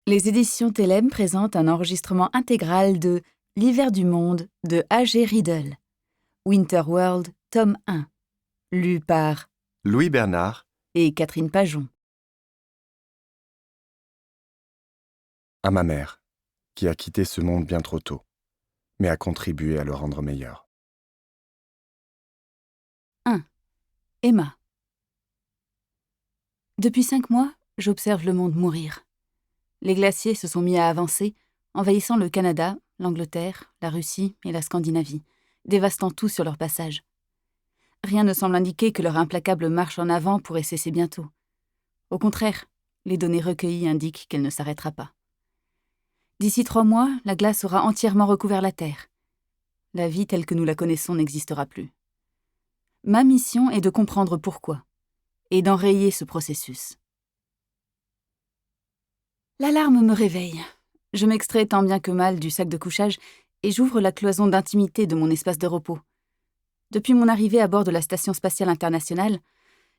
Les éditions Télème présentent un enregistrement intégral de L'hiver du monde de A.G. Riedel, Winterworld, tome 1, lu par Louis Bernard et Catherine Pajon. à ma mère, qui a quitté ce monde bien trop tôt, mais a contribué à le rendre meilleur. 1. Emma. Depuis 5 mois, j'observe le monde mourir. Les glaciers se sont mis à avancer, envahissant le Canada, l'Angleterre, la Russie et la Scandinavie, dévastant tout sur leur passage. Rien ne semble indiquer que leur implacable marche en avant pourrait cesser bientôt. Au contraire, les données recueillies indiquent qu'elle ne s'arrêtera pas. D'ici 3 mois, la glace aura entièrement recouvert la Terre. La vie telle que nous la connaissons n'existera plus. Ma mission est de comprendre pourquoi, et d'enrayer ce processus. L'alarme me réveille. Je m'extrais tant bien que mal du sac de couchage et j'ouvre la cloison d'intimité de mon espace de repos. Depuis mon arrivée à bord de la Station spatiale internationale,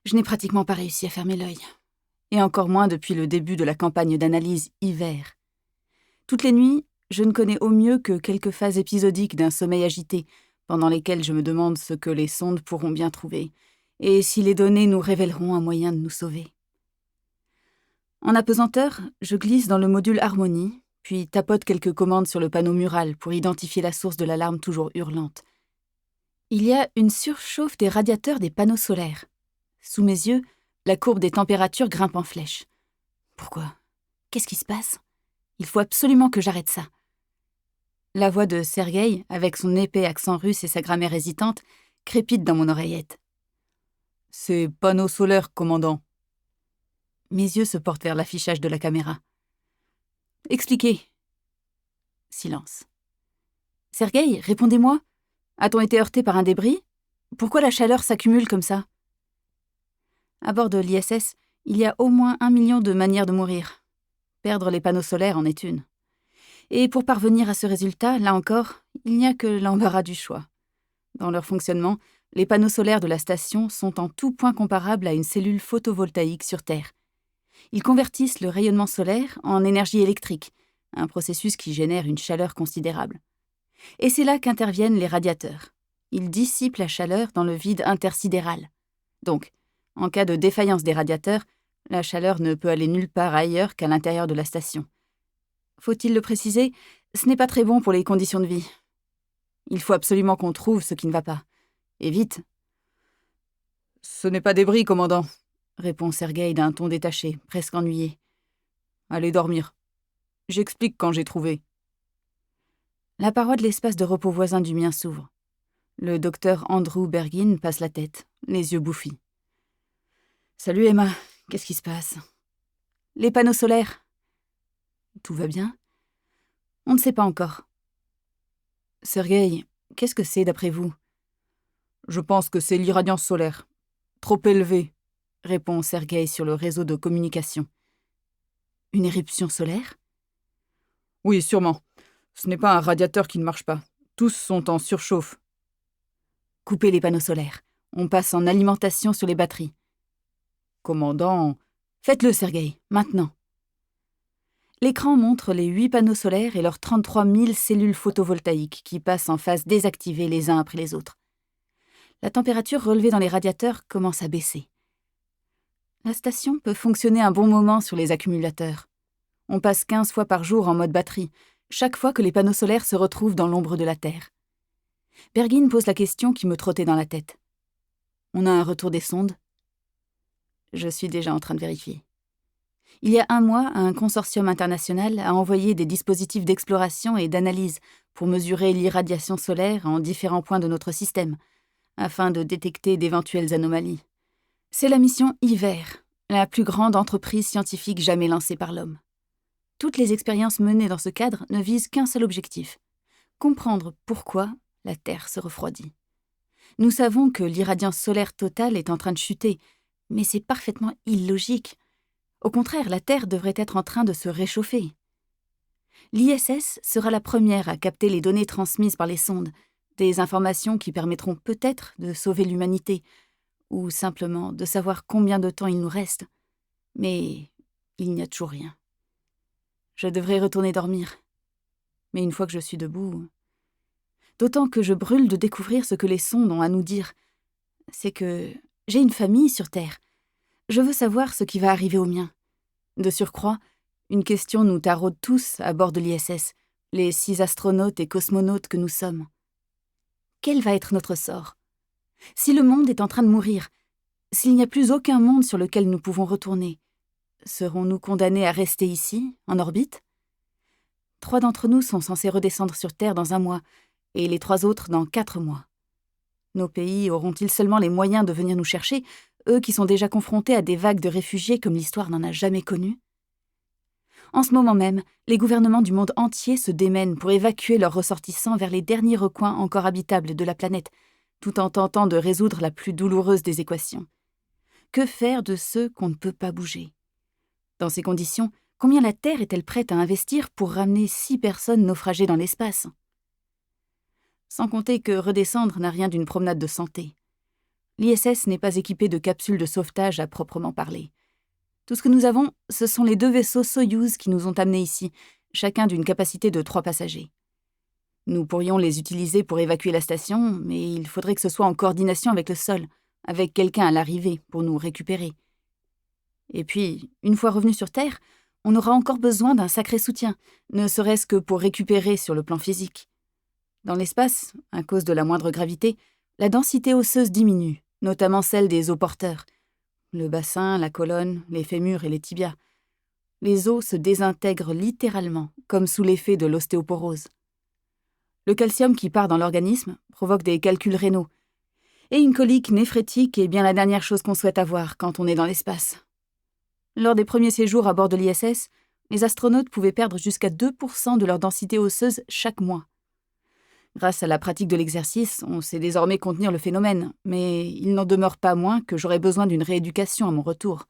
je n'ai pratiquement pas réussi à fermer l'œil. Et encore moins depuis le début de la campagne d'analyse hiver. Toutes les nuits, je ne connais au mieux que quelques phases épisodiques d'un sommeil agité, pendant lesquelles je me demande ce que les sondes pourront bien trouver, et si les données nous révéleront un moyen de nous sauver. En apesanteur, je glisse dans le module Harmonie, puis tapote quelques commandes sur le panneau mural pour identifier la source de l'alarme toujours hurlante. Il y a une surchauffe des radiateurs des panneaux solaires. Sous mes yeux, la courbe des températures grimpe en flèche. Pourquoi ? Qu'est-ce qui se passe ? Il faut absolument que j'arrête ça. La voix de Sergueï, avec son épais accent russe et sa grammaire hésitante, crépite dans mon oreillette. « C'est panneaux solaires, commandant. » Mes yeux se portent vers l'affichage de la caméra. « Expliquez. » Silence. « Sergueï, répondez-moi. A-t-on été heurté par un débris ? Pourquoi la chaleur s'accumule comme ça ? À bord de l'ISS, il y a au moins 1 million de manières de mourir. Perdre les panneaux solaires en est une. Et pour parvenir à ce résultat, là encore, il n'y a que l'embarras du choix. Dans leur fonctionnement, les panneaux solaires de la station sont en tout point comparables à une cellule photovoltaïque sur Terre. Ils convertissent le rayonnement solaire en énergie électrique, un processus qui génère une chaleur considérable. Et c'est là qu'interviennent les radiateurs. Ils dissipent la chaleur dans le vide intersidéral. Donc, en cas de défaillance des radiateurs, la chaleur ne peut aller nulle part ailleurs qu'à l'intérieur de la station. Faut-il le préciser, ce n'est pas très bon pour les conditions de vie. Il faut absolument qu'on trouve ce qui ne va pas. Et vite. « Ce n'est pas débris, commandant, » répond Sergueï d'un ton détaché, presque ennuyé. « Allez dormir. J'explique quand j'ai trouvé. » La paroi de l'espace de repos voisin du mien s'ouvre. Le docteur Andrew Bergin passe la tête, les yeux bouffis. « Salut Emma, qu'est-ce qui se passe ? » « Les panneaux solaires. » « Tout va bien ? » ?»« On ne sait pas encore. »« Sergueï, qu'est-ce que c'est d'après vous ? » ?»« Je pense que c'est l'irradiance solaire. Trop élevée, » répond Sergueï sur le réseau de communication. « Une éruption solaire ? » ?»« Oui, sûrement. Ce n'est pas un radiateur qui ne marche pas. Tous sont en surchauffe. »« Coupez les panneaux solaires. On passe en alimentation sur les batteries. »« Commandant... » »« Faites-le, Sergueï, maintenant. » L'écran montre les 8 panneaux solaires et leurs 33 000 cellules photovoltaïques qui passent en phase désactivée les uns après les autres. La température relevée dans les radiateurs commence à baisser. La station peut fonctionner un bon moment sur les accumulateurs. On passe 15 fois par jour en mode batterie, chaque fois que les panneaux solaires se retrouvent dans l'ombre de la Terre. Bergin pose la question qui me trottait dans la tête. On a un retour des sondes ? Je suis déjà en train de vérifier. Il y a 1 mois, un consortium international a envoyé des dispositifs d'exploration et d'analyse pour mesurer l'irradiation solaire en différents points de notre système, afin de détecter d'éventuelles anomalies. C'est la mission Hiver, la plus grande entreprise scientifique jamais lancée par l'homme. Toutes les expériences menées dans ce cadre ne visent qu'un seul objectif : comprendre pourquoi la Terre se refroidit. Nous savons que l'irradiance solaire totale est en train de chuter, mais c'est parfaitement illogique. Au contraire, la Terre devrait être en train de se réchauffer. L'ISS sera la première à capter les données transmises par les sondes, des informations qui permettront peut-être de sauver l'humanité, ou simplement de savoir combien de temps il nous reste. Mais il n'y a toujours rien. Je devrais retourner dormir. Mais une fois que je suis debout... D'autant que je brûle de découvrir ce que les sondes ont à nous dire. C'est que j'ai une famille sur Terre. Je veux savoir ce qui va arriver au mien. De surcroît, une question nous taraude tous à bord de l'ISS, les 6 astronautes et cosmonautes que nous sommes. Quel va être notre sort? Si le monde est en train de mourir, s'il n'y a plus aucun monde sur lequel nous pouvons retourner, serons-nous condamnés à rester ici, en orbite? 3 d'entre nous sont censés redescendre sur Terre dans 1 mois, et les 3 autres dans 4 mois. Nos pays auront-ils seulement les moyens de venir nous chercher, eux qui sont déjà confrontés à des vagues de réfugiés comme l'histoire n'en a jamais connu? En ce moment même, les gouvernements du monde entier se démènent pour évacuer leurs ressortissants vers les derniers recoins encore habitables de la planète, tout en tentant de résoudre la plus douloureuse des équations. Que faire de ceux qu'on ne peut pas bouger? Dans ces conditions, combien la Terre est-elle prête à investir pour ramener 6 personnes naufragées dans l'espace? Sans compter que redescendre n'a rien d'une promenade de santé. L'ISS n'est pas équipé de capsules de sauvetage à proprement parler. Tout ce que nous avons, ce sont les 2 vaisseaux Soyouz qui nous ont amenés ici, chacun d'une capacité de 3 passagers. Nous pourrions les utiliser pour évacuer la station, mais il faudrait que ce soit en coordination avec le sol, avec quelqu'un à l'arrivée pour nous récupérer. Et puis, une fois revenus sur Terre, on aura encore besoin d'un sacré soutien, ne serait-ce que pour récupérer sur le plan physique. Dans l'espace, à cause de la moindre gravité, la densité osseuse diminue, notamment celle des os porteurs. Le bassin, la colonne, les fémurs et les tibias. Les os se désintègrent littéralement, comme sous l'effet de l'ostéoporose. Le calcium qui part dans l'organisme provoque des calculs rénaux. Et une colique néphrétique est bien la dernière chose qu'on souhaite avoir quand on est dans l'espace. Lors des premiers séjours à bord de l'ISS, les astronautes pouvaient perdre jusqu'à 2% de leur densité osseuse chaque mois. Grâce à la pratique de l'exercice, on sait désormais contenir le phénomène, mais il n'en demeure pas moins que j'aurai besoin d'une rééducation à mon retour.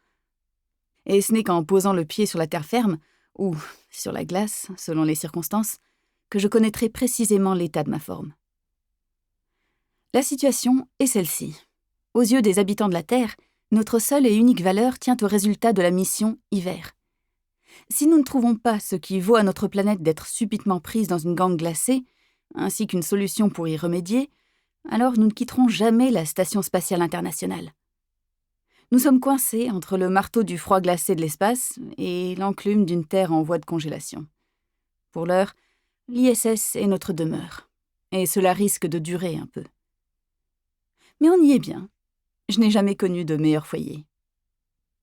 Et ce n'est qu'en posant le pied sur la terre ferme, ou sur la glace, selon les circonstances, que je connaîtrai précisément l'état de ma forme. La situation est celle-ci. Aux yeux des habitants de la Terre, notre seule et unique valeur tient au résultat de la mission hiver. Si nous ne trouvons pas ce qui vaut à notre planète d'être subitement prise dans une gangue glacée, ainsi qu'une solution pour y remédier, alors nous ne quitterons jamais la Station spatiale internationale. Nous sommes coincés entre le marteau du froid glacé de l'espace et l'enclume d'une Terre en voie de congélation. Pour l'heure, l'ISS est notre demeure, et cela risque de durer un peu. Mais on y est bien. Je n'ai jamais connu de meilleur foyer.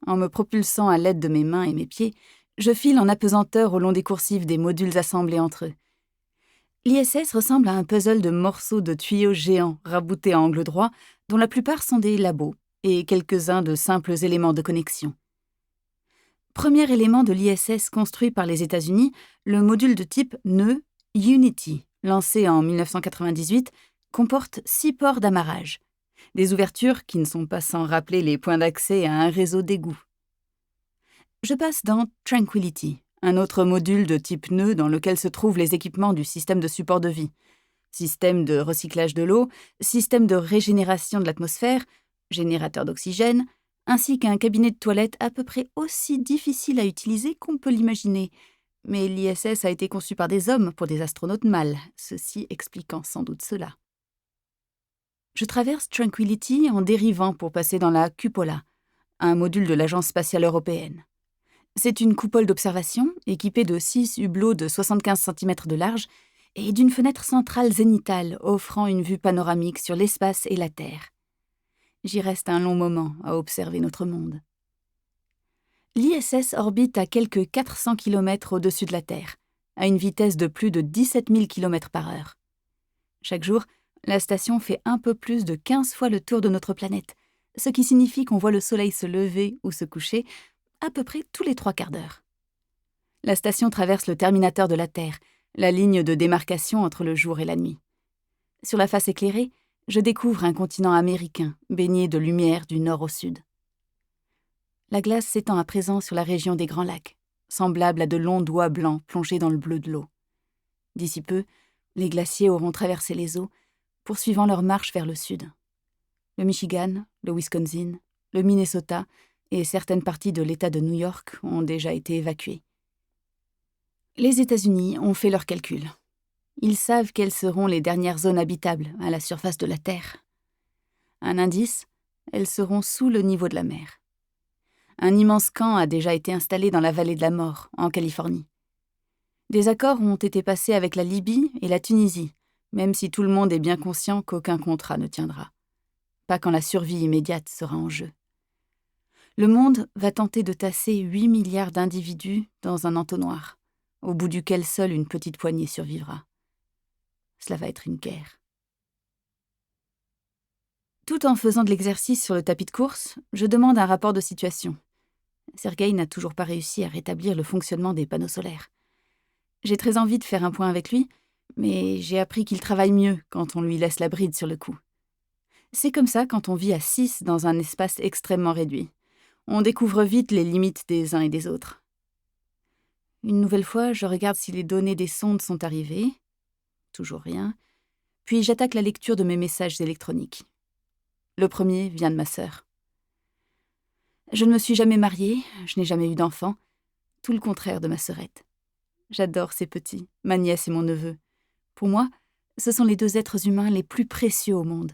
En me propulsant à l'aide de mes mains et mes pieds, je file en apesanteur au long des coursives des modules assemblés entre eux. L'ISS ressemble à un puzzle de morceaux de tuyaux géants raboutés à angle droit, dont la plupart sont des labos, et quelques-uns de simples éléments de connexion. Premier élément de l'ISS construit par les États-Unis, le module de type nœud Unity, lancé en 1998, comporte 6 ports d'amarrage, des ouvertures qui ne sont pas sans rappeler les points d'accès à un réseau d'égouts. Je passe dans Tranquility, un autre module de type nœud dans lequel se trouvent les équipements du système de support de vie. Système de recyclage de l'eau, système de régénération de l'atmosphère, générateur d'oxygène, ainsi qu'un cabinet de toilette à peu près aussi difficile à utiliser qu'on peut l'imaginer. Mais l'ISS a été conçu par des hommes pour des astronautes mâles, ceci expliquant sans doute cela. Je traverse Tranquility en dérivant pour passer dans la Cupola, un module de l'Agence spatiale européenne. C'est une coupole d'observation équipée de 6 hublots de 75 cm de large et d'une fenêtre centrale zénithale offrant une vue panoramique sur l'espace et la Terre. J'y reste un long moment à observer notre monde. L'ISS orbite à quelques 400 km au-dessus de la Terre, à une vitesse de plus de 17 000 km/h. Chaque jour, la station fait un peu plus de 15 fois le tour de notre planète, ce qui signifie qu'on voit le Soleil se lever ou se coucher à peu près tous les 3 quarts d'heure. La station traverse le terminateur de la Terre, la ligne de démarcation entre le jour et la nuit. Sur la face éclairée, je découvre un continent américain baigné de lumière du nord au sud. La glace s'étend à présent sur la région des Grands Lacs, semblable à de longs doigts blancs plongés dans le bleu de l'eau. D'ici peu, les glaciers auront traversé les eaux, poursuivant leur marche vers le sud. Le Michigan, le Wisconsin, le Minnesota et certaines parties de l'État de New York ont déjà été évacuées. Les États-Unis ont fait leurs calculs. Ils savent quelles seront les dernières zones habitables à la surface de la Terre. Un indice, elles seront sous le niveau de la mer. Un immense camp a déjà été installé dans la vallée de la mort, en Californie. Des accords ont été passés avec la Libye et la Tunisie, même si tout le monde est bien conscient qu'aucun contrat ne tiendra. Pas quand la survie immédiate sera en jeu. Le monde va tenter de tasser 8 milliards d'individus dans un entonnoir, au bout duquel seule une petite poignée survivra. Cela va être une guerre. Tout en faisant de l'exercice sur le tapis de course, je demande un rapport de situation. Sergueï n'a toujours pas réussi à rétablir le fonctionnement des panneaux solaires. J'ai très envie de faire un point avec lui, mais j'ai appris qu'il travaille mieux quand on lui laisse la bride sur le cou. C'est comme ça quand on vit à 6 dans un espace extrêmement réduit. On découvre vite les limites des uns et des autres. Une nouvelle fois, je regarde si les données des sondes sont arrivées. Toujours rien. Puis j'attaque la lecture de mes messages électroniques. Le premier vient de ma sœur. Je ne me suis jamais mariée, je n'ai jamais eu d'enfant. Tout le contraire de ma sœurette. J'adore ces petits, ma nièce et mon neveu. Pour moi, ce sont les 2 êtres humains les plus précieux au monde.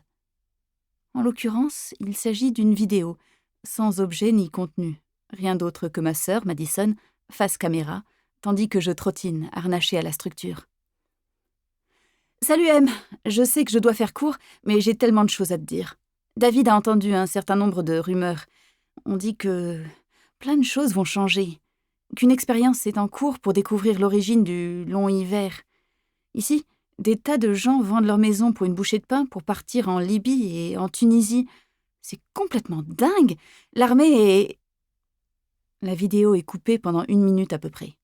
En l'occurrence, il s'agit d'une vidéo, sans objet ni contenu. Rien d'autre que ma sœur, Madison, face caméra, tandis que je trottine, harnachée à la structure. « Salut M, je sais que je dois faire court, mais j'ai tellement de choses à te dire. David a entendu un certain nombre de rumeurs. On dit que plein de choses vont changer, qu'une expérience est en cours pour découvrir l'origine du long hiver. Ici, des tas de gens vendent leur maison pour une bouchée de pain pour partir en Libye et en Tunisie. C'est complètement dingue. L'armée est... » La vidéo est coupée pendant 1 minute à peu près.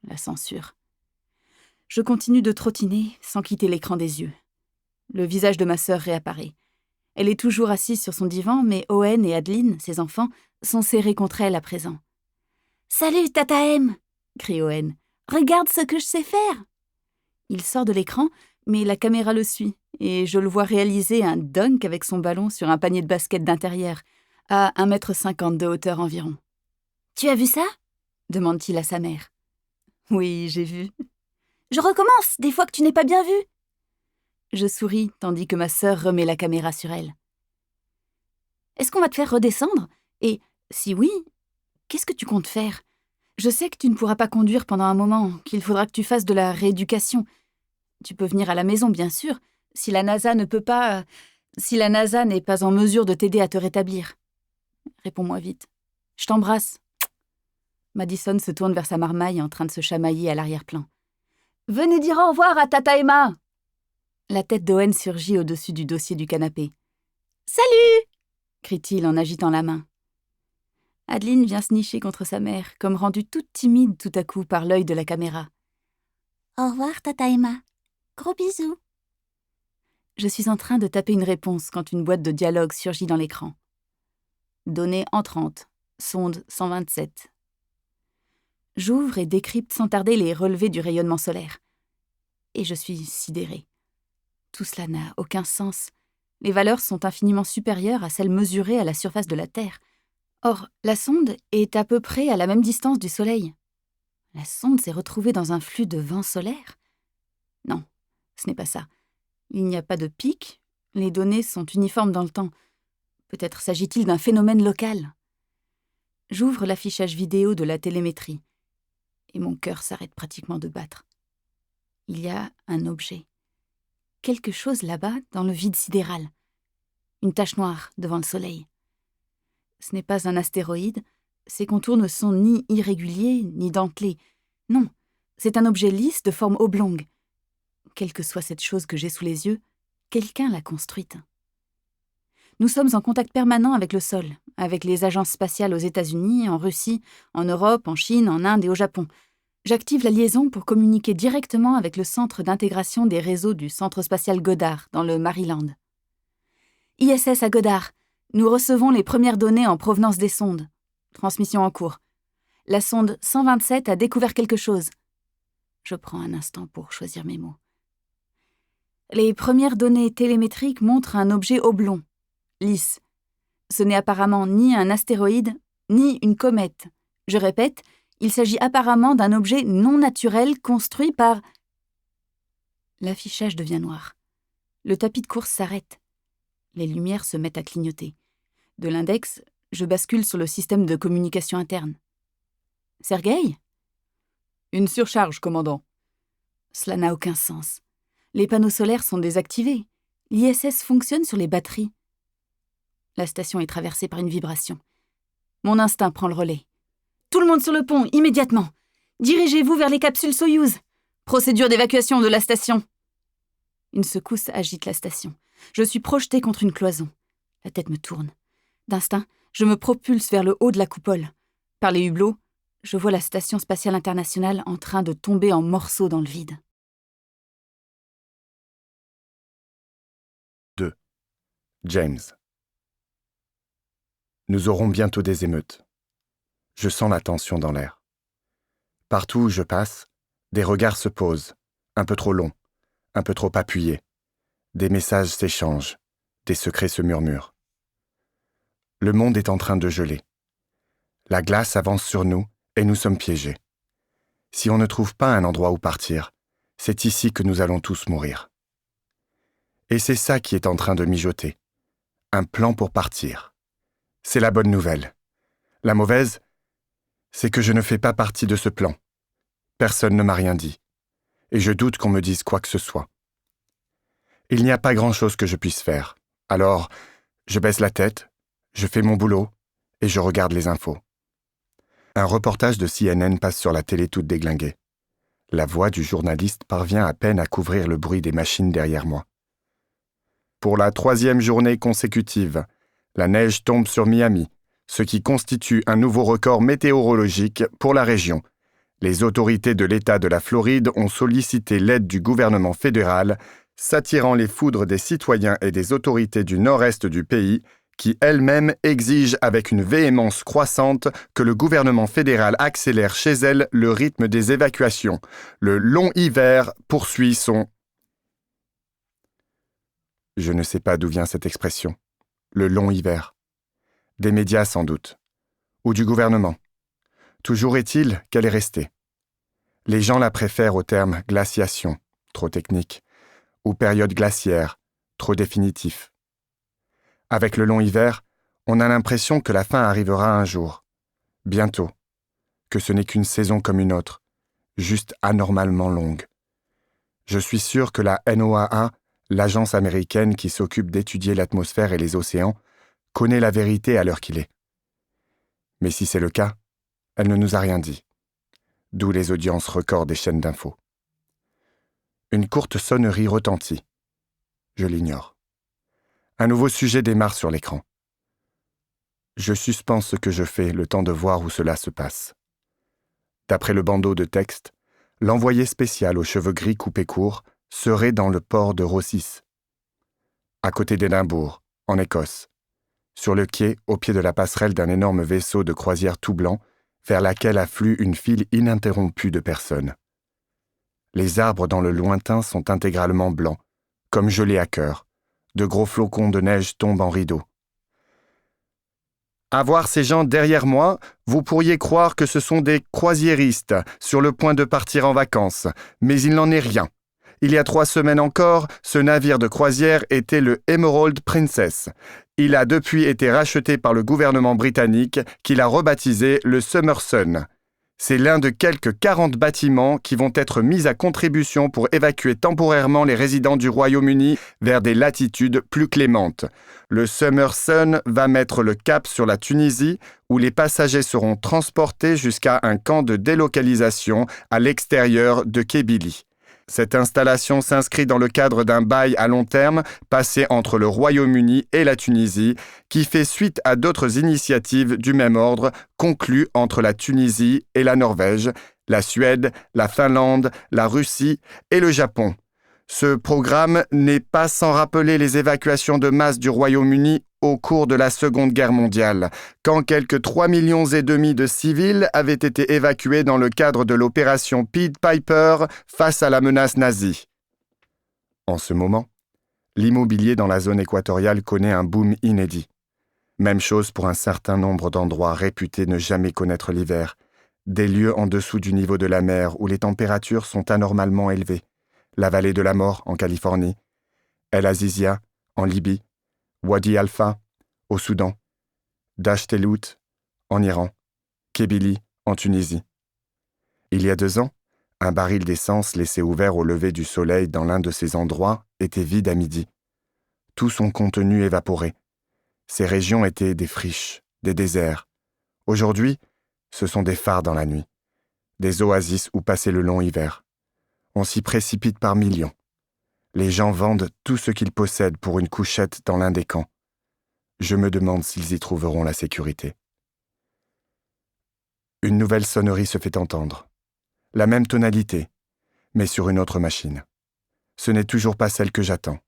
La censure. Je continue de trottiner sans quitter l'écran des yeux. Le visage de ma sœur réapparaît. Elle est toujours assise sur son divan, mais Owen et Adeline, ses enfants, sont serrés contre elle à présent. « Salut, Tata M !» crie Owen. « Regarde ce que je sais faire !» Il sort de l'écran, mais la caméra le suit, et je le vois réaliser un dunk avec son ballon sur un panier de basket d'intérieur, à 1,50 m de hauteur environ. « Tu as vu ça ?» demande-t-il à sa mère. « Oui, j'ai vu. »« Je recommence, des fois que tu n'es pas bien vu !» Je souris, tandis que ma sœur remet la caméra sur elle. « Est-ce qu'on va te faire redescendre ? Et si oui, qu'est-ce que tu comptes faire ? Je sais que tu ne pourras pas conduire pendant un moment, qu'il faudra que tu fasses de la rééducation. Tu peux venir à la maison, bien sûr, si la NASA n'est pas en mesure de t'aider à te rétablir. Réponds-moi vite. Je t'embrasse. » Madison se tourne vers sa marmaille en train de se chamailler à l'arrière-plan. « Venez dire au revoir à Tata Emma !» La tête d'Owen surgit au-dessus du dossier du canapé. « Salut !» crie-t-il en agitant la main. Adeline vient se nicher contre sa mère, comme rendue toute timide tout à coup par l'œil de la caméra. « Au revoir, Tata Emma. Gros bisous. » Je suis en train de taper une réponse quand une boîte de dialogue surgit dans l'écran. Données entrantes. Sonde 127. J'ouvre et décrypte sans tarder les relevés du rayonnement solaire. Et je suis sidérée. Tout cela n'a aucun sens. Les valeurs sont infiniment supérieures à celles mesurées à la surface de la Terre. Or, la sonde est à peu près à la même distance du Soleil. La sonde s'est retrouvée dans un flux de vent solaire ? Non, ce n'est pas ça. Il n'y a pas de pic, les données sont uniformes dans le temps. Peut-être s'agit-il d'un phénomène local. J'ouvre l'affichage vidéo de la télémétrie, et mon cœur s'arrête pratiquement de battre. Il y a un objet. Quelque chose là-bas, dans le vide sidéral. Une tache noire devant le Soleil. Ce n'est pas un astéroïde, ses contours ne sont ni irréguliers, ni dentelés. Non, c'est un objet lisse de forme oblongue. Quelle que soit cette chose que j'ai sous les yeux, quelqu'un l'a construite. Nous sommes en contact permanent avec le sol, avec les agences spatiales aux États-Unis, en Russie, en Europe, en Chine, en Inde et au Japon. J'active la liaison pour communiquer directement avec le centre d'intégration des réseaux du Centre spatial Goddard, dans le Maryland. ISS à Goddard, nous recevons les premières données en provenance des sondes. Transmission en cours. La sonde 127 a découvert quelque chose. Je prends un instant pour choisir mes mots. Les premières données télémétriques montrent un objet oblong, lisse. Ce n'est apparemment ni un astéroïde, ni une comète. Je répète, Il s'agit apparemment d'un objet non naturel construit par... L'affichage devient noir. Le tapis de course s'arrête. Les lumières se mettent à clignoter. De l'index, je bascule sur le système de communication interne. « Sergueï » ? « Une surcharge, commandant. » Cela n'a aucun sens. Les panneaux solaires sont désactivés. L'ISS fonctionne sur les batteries. La station est traversée par une vibration. Mon instinct prend le relais. « Tout le monde sur le pont, immédiatement. Dirigez-vous vers les capsules Soyouz. Procédure d'évacuation de la station. » Une secousse agite la station. Je suis projetée contre une cloison. La tête me tourne. D'instinct, je me propulse vers le haut de la coupole. Par les hublots, je vois la Station spatiale internationale en train de tomber en morceaux dans le vide. 2. James. Nous aurons bientôt des émeutes. Je sens la tension dans l'air. Partout où je passe, des regards se posent, un peu trop longs, un peu trop appuyés. Des messages s'échangent, des secrets se murmurent. Le monde est en train de geler. La glace avance sur nous et nous sommes piégés. Si on ne trouve pas un endroit où partir, c'est ici que nous allons tous mourir. Et c'est ça qui est en train de mijoter. Un plan pour partir. C'est la bonne nouvelle. La mauvaise, c'est que je ne fais pas partie de ce plan. Personne ne m'a rien dit. Et je doute qu'on me dise quoi que ce soit. Il n'y a pas grand-chose que je puisse faire. Alors, je baisse la tête, je fais mon boulot et je regarde les infos. Un reportage de CNN passe sur la télé toute déglinguée. La voix du journaliste parvient à peine à couvrir le bruit des machines derrière moi. Pour la 3e journée consécutive, la neige tombe sur Miami, ce qui constitue un nouveau record météorologique pour la région. Les autorités de l'État de la Floride ont sollicité l'aide du gouvernement fédéral, s'attirant les foudres des citoyens et des autorités du nord-est du pays, qui elles-mêmes exigent avec une véhémence croissante que le gouvernement fédéral accélère chez elles le rythme des évacuations. Le long hiver poursuit son... Je ne sais pas d'où vient cette expression. Le long hiver. Des médias sans doute. Ou du gouvernement. Toujours est-il qu'elle est restée. Les gens la préfèrent au terme glaciation, trop technique, ou période glaciaire, trop définitif. Avec le long hiver, on a l'impression que la fin arrivera un jour, bientôt, que ce n'est qu'une saison comme une autre, juste anormalement longue. Je suis sûr que la NOAA, l'agence américaine qui s'occupe d'étudier l'atmosphère et les océans, connaît la vérité à l'heure qu'il est. Mais si c'est le cas, elle ne nous a rien dit. D'où les audiences records des chaînes d'infos. Une courte sonnerie retentit. Je l'ignore. Un nouveau sujet démarre sur l'écran. Je suspends ce que je fais, le temps de voir où cela se passe. D'après le bandeau de texte, l'envoyé spécial aux cheveux gris coupés courts serait dans le port de Rosyth, à côté d'Édimbourg, en Écosse, sur le quai, au pied de la passerelle d'un énorme vaisseau de croisière tout blanc, vers laquelle afflue une file ininterrompue de personnes. Les arbres dans le lointain sont intégralement blancs, comme gelés à cœur. De gros flocons de neige tombent en rideaux. À voir ces gens derrière moi, vous pourriez croire que ce sont des croisiéristes sur le point de partir en vacances, mais il n'en est rien. Il y a 3 semaines encore, ce navire de croisière était le Emerald Princess. Il a depuis été racheté par le gouvernement britannique qui l'a rebaptisé le Summer Sun. C'est l'un de quelques 40 bâtiments qui vont être mis à contribution pour évacuer temporairement les résidents du Royaume-Uni vers des latitudes plus clémentes. Le Summer Sun va mettre le cap sur la Tunisie, où les passagers seront transportés jusqu'à un camp de délocalisation à l'extérieur de Kabylie. Cette installation s'inscrit dans le cadre d'un bail à long terme passé entre le Royaume-Uni et la Tunisie, qui fait suite à d'autres initiatives du même ordre conclues entre la Tunisie et la Norvège, la Suède, la Finlande, la Russie et le Japon. Ce programme n'est pas sans rappeler les évacuations de masse du Royaume-Uni au cours de la Seconde Guerre mondiale, quand quelques 3,5 millions de civils avaient été évacués dans le cadre de l'opération Pied Piper face à la menace nazie. En ce moment, l'immobilier dans la zone équatoriale connaît un boom inédit. Même chose pour un certain nombre d'endroits réputés ne jamais connaître l'hiver, des lieux en dessous du niveau de la mer où les températures sont anormalement élevées, la vallée de la mort en Californie, El Azizia en Libye, Wadi Alpha au Soudan, Dasht-e-Lout en Iran, Kébili en Tunisie. Il y a 2 ans, un baril d'essence laissé ouvert au lever du soleil dans l'un de ces endroits était vide à midi. Tout son contenu évaporé. Ces régions étaient des friches, des déserts. Aujourd'hui, ce sont des phares dans la nuit, des oasis où passer le long hiver. On s'y précipite par millions. Les gens vendent tout ce qu'ils possèdent pour une couchette dans l'un des camps. Je me demande s'ils y trouveront la sécurité. Une nouvelle sonnerie se fait entendre. La même tonalité, mais sur une autre machine. Ce n'est toujours pas celle que j'attends.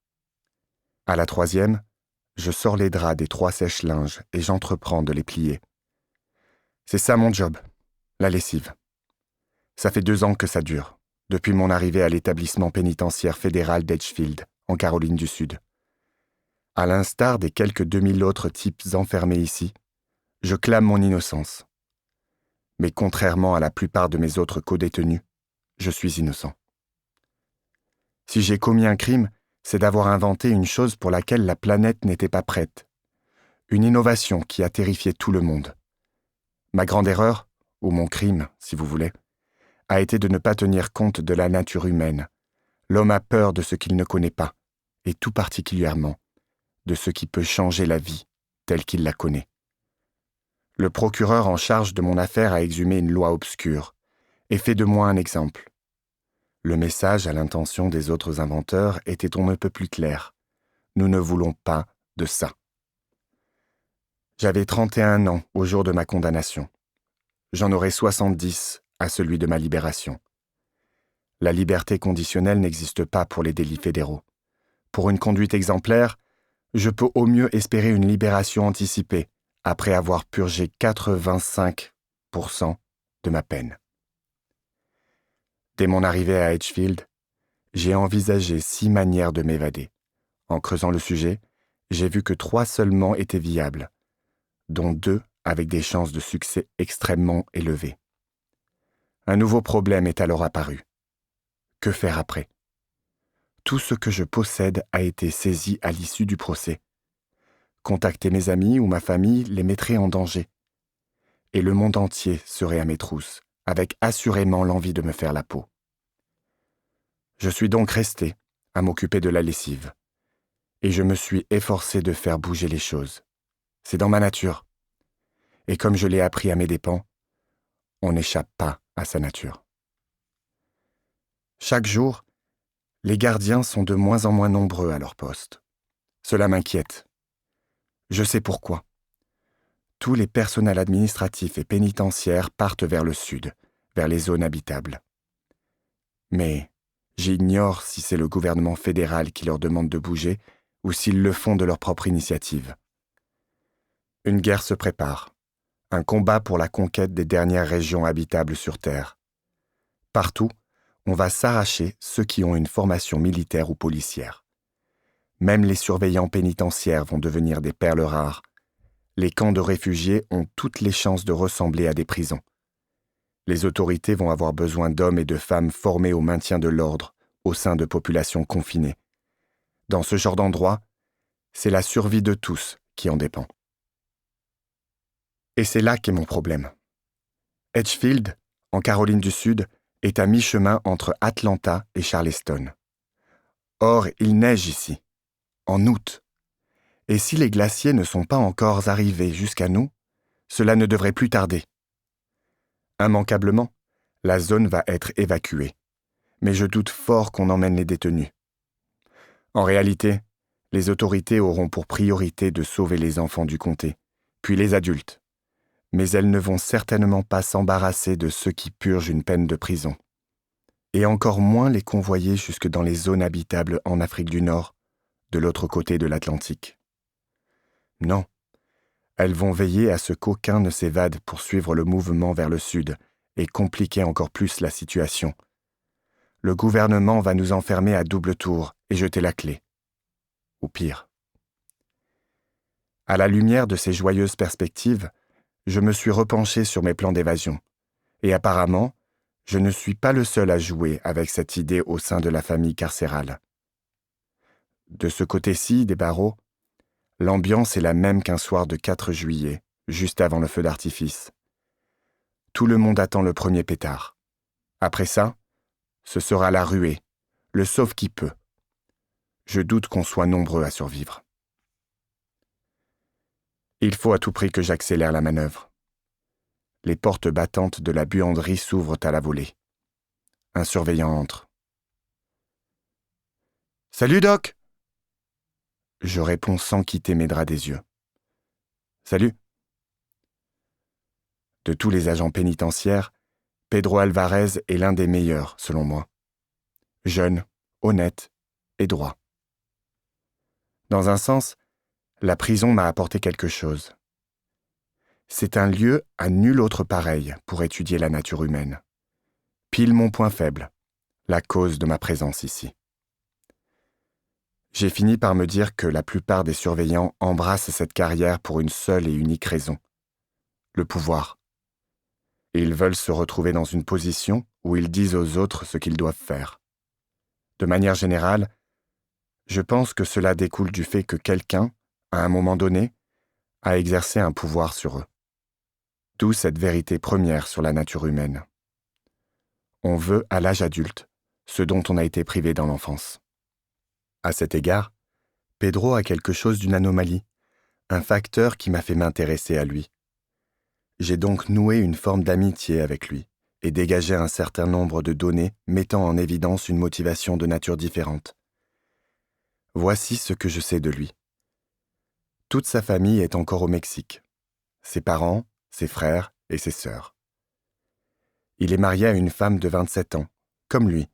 À la 3e, je sors les draps des 3 sèche-linges et j'entreprends de les plier. C'est ça mon job, la lessive. Ça fait 2 ans que ça dure, depuis mon arrivée à l'établissement pénitentiaire fédéral d'Edgefield, en Caroline du Sud. À l'instar des quelques 2000 autres types enfermés ici, je clame mon innocence. Mais contrairement à la plupart de mes autres co-détenus, je suis innocent. Si j'ai commis un crime, c'est d'avoir inventé une chose pour laquelle la planète n'était pas prête. Une innovation qui a terrifié tout le monde. Ma grande erreur, ou mon crime, si vous voulez, a été de ne pas tenir compte de la nature humaine. L'homme a peur de ce qu'il ne connaît pas, et tout particulièrement de ce qui peut changer la vie telle qu'il la connaît. Le procureur en charge de mon affaire a exhumé une loi obscure et fait de moi un exemple. Le message à l'intention des autres inventeurs était on ne peut plus clair. Nous ne voulons pas de ça. J'avais 31 ans au jour de ma condamnation. J'en aurai 70 à celui de ma libération. La liberté conditionnelle n'existe pas pour les délits fédéraux. Pour une conduite exemplaire, je peux au mieux espérer une libération anticipée après avoir purgé 85% de ma peine. Dès mon arrivée à Edgefield, j'ai envisagé 6 manières de m'évader. En creusant le sujet, j'ai vu que 3 seulement étaient viables, dont 2 avec des chances de succès extrêmement élevées. Un nouveau problème est alors apparu. Que faire après ? Tout ce que je possède a été saisi à l'issue du procès. Contacter mes amis ou ma famille les mettrait en danger. Et le monde entier serait à mes trousses, avec assurément l'envie de me faire la peau. Je suis donc resté à m'occuper de la lessive. Et je me suis efforcé de faire bouger les choses. C'est dans ma nature. Et comme je l'ai appris à mes dépens, on n'échappe pas à sa nature. Chaque jour, les gardiens sont de moins en moins nombreux à leur poste. Cela m'inquiète. Je sais pourquoi. Tous les personnels administratifs et pénitentiaires partent vers le sud, vers les zones habitables. Mais j'ignore si c'est le gouvernement fédéral qui leur demande de bouger ou s'ils le font de leur propre initiative. Une guerre se prépare, un combat pour la conquête des dernières régions habitables sur Terre. Partout, on va s'arracher ceux qui ont une formation militaire ou policière. Même les surveillants pénitentiaires vont devenir des perles rares. Les camps de réfugiés ont toutes les chances de ressembler à des prisons. Les autorités vont avoir besoin d'hommes et de femmes formés au maintien de l'ordre au sein de populations confinées. Dans ce genre d'endroit, c'est la survie de tous qui en dépend. Et c'est là qu'est mon problème. Edgefield, en Caroline du Sud, est à mi-chemin entre Atlanta et Charleston. Or, il neige ici, en août. Et si les glaciers ne sont pas encore arrivés jusqu'à nous, cela ne devrait plus tarder. Immanquablement, la zone va être évacuée, mais je doute fort qu'on emmène les détenus. En réalité, les autorités auront pour priorité de sauver les enfants du comté, puis les adultes. Mais elles ne vont certainement pas s'embarrasser de ceux qui purgent une peine de prison. Et encore moins les convoyer jusque dans les zones habitables en Afrique du Nord, de l'autre côté de l'Atlantique. Non, elles vont veiller à ce qu'aucun ne s'évade pour suivre le mouvement vers le sud et compliquer encore plus la situation. Le gouvernement va nous enfermer à double tour et jeter la clé. Ou pire. À la lumière de ces joyeuses perspectives, je me suis repenché sur mes plans d'évasion, Et apparemment, je ne suis pas le seul à jouer avec cette idée au sein de la famille carcérale. De ce côté-ci des barreaux, l'ambiance est la même qu'un soir de 4 juillet, juste avant le feu d'artifice. Tout le monde attend le premier pétard. Après ça, ce sera la ruée, le sauve qui peut. Je doute qu'on soit nombreux à survivre. Il faut à tout prix que j'accélère la manœuvre. Les portes battantes de la buanderie s'ouvrent à la volée. Un surveillant entre. « Salut, Doc !» Je réponds sans quitter mes draps des yeux. « Salut !» De tous les agents pénitentiaires, Pedro Alvarez est l'un des meilleurs, selon moi. Jeune, honnête et droit. Dans un sens, la prison m'a apporté quelque chose. C'est un lieu à nul autre pareil pour étudier la nature humaine. Pile mon point faible, la cause de ma présence ici. J'ai fini par me dire que la plupart des surveillants embrassent cette carrière pour une seule et unique raison, le pouvoir. Ils veulent se retrouver dans une position où ils disent aux autres ce qu'ils doivent faire. De manière générale, je pense que cela découle du fait que quelqu'un, à un moment donné, a exercé un pouvoir sur eux. D'où cette vérité première sur la nature humaine. On veut, à l'âge adulte, ce dont on a été privé dans l'enfance. À cet égard, Pedro a quelque chose d'une anomalie, un facteur qui m'a fait m'intéresser à lui. J'ai donc noué une forme d'amitié avec lui et dégagé un certain nombre de données mettant en évidence une motivation de nature différente. Voici ce que je sais de lui. Toute sa famille est encore au Mexique. Ses parents, ses frères et ses sœurs. Il est marié à une femme de 27 ans, comme lui,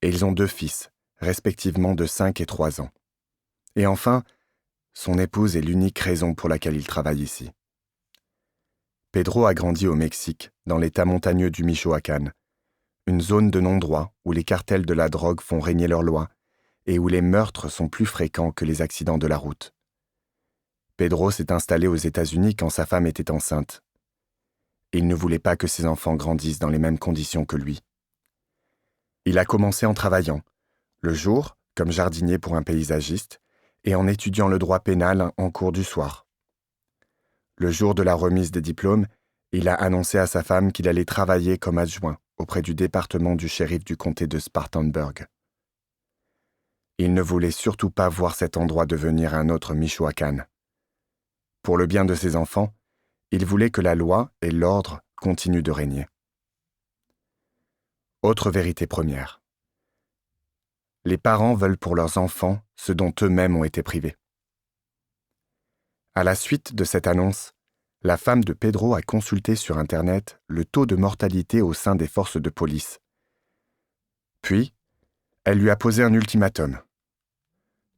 et ils ont 2 fils, respectivement de 5 et 3 ans. Et enfin, son épouse est l'unique raison pour laquelle il travaille ici. Pedro a grandi au Mexique, dans l'état montagneux du Michoacán, une zone de non-droit où les cartels de la drogue font régner leurs lois et où les meurtres sont plus fréquents que les accidents de la route. Pedro s'est installé aux États-Unis quand sa femme était enceinte. Il ne voulait pas que ses enfants grandissent dans les mêmes conditions que lui. Il a commencé en travaillant, le jour, comme jardinier pour un paysagiste, et en étudiant le droit pénal en cours du soir. Le jour de la remise des diplômes, il a annoncé à sa femme qu'il allait travailler comme adjoint auprès du département du shérif du comté de Spartanburg. Il ne voulait surtout pas voir cet endroit devenir un autre Michoacán. Pour le bien de ses enfants, il voulait que la loi et l'ordre continuent de régner. Autre vérité première. Les parents veulent pour leurs enfants ce dont eux-mêmes ont été privés. À la suite de cette annonce, la femme de Pedro a consulté sur Internet le taux de mortalité au sein des forces de police. Puis, elle lui a posé un ultimatum.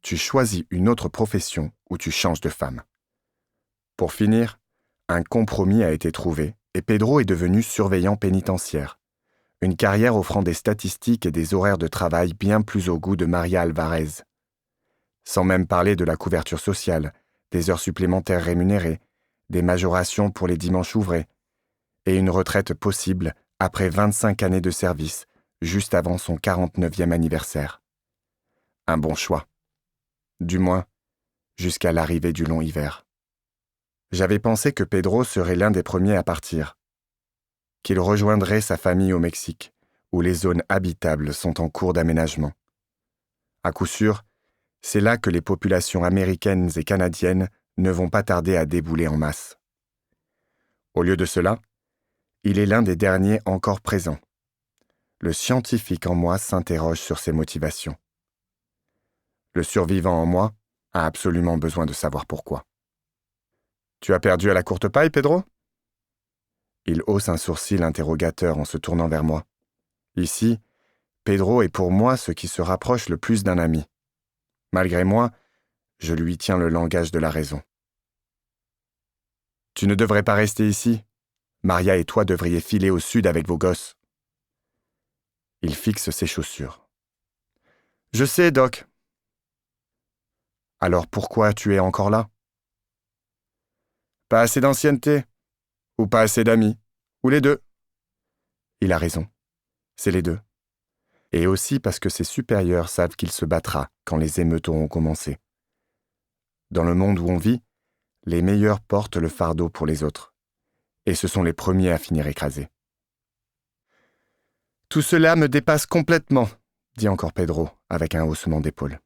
Tu choisis une autre profession ou tu changes de femme. Pour finir, un compromis a été trouvé et Pedro est devenu surveillant pénitentiaire, une carrière offrant des statistiques et des horaires de travail bien plus au goût de Maria Alvarez. Sans même parler de la couverture sociale, des heures supplémentaires rémunérées, des majorations pour les dimanches ouvrés, et une retraite possible après 25 années de service, juste avant son 49e anniversaire. Un bon choix. Du moins, jusqu'à l'arrivée du long hiver. J'avais pensé que Pedro serait l'un des premiers à partir, qu'il rejoindrait sa famille au Mexique, où les zones habitables sont en cours d'aménagement. À coup sûr, c'est là que les populations américaines et canadiennes ne vont pas tarder à débouler en masse. Au lieu de cela, il est l'un des derniers encore présents. Le scientifique en moi s'interroge sur ses motivations. Le survivant en moi a absolument besoin de savoir pourquoi. « Tu as perdu à la courte paille, Pedro ?» Il hausse un sourcil interrogateur en se tournant vers moi. Ici, Pedro est pour moi ce qui se rapproche le plus d'un ami. Malgré moi, je lui tiens le langage de la raison. « Tu ne devrais pas rester ici. Maria et toi devriez filer au sud avec vos gosses. » Il fixe ses chaussures. « Je sais, Doc. » « Alors pourquoi tu es encore là ? » « Pas assez d'ancienneté. Ou pas assez d'amis. Ou les deux. Il a raison. C'est les deux. Et aussi parce que ses supérieurs savent qu'il se battra quand les émeutes auront commencé. Dans le monde où on vit, les meilleurs portent le fardeau pour les autres. Et ce sont les premiers à finir écrasés. « Tout cela me dépasse complètement », dit encore Pedro, avec un haussement d'épaule.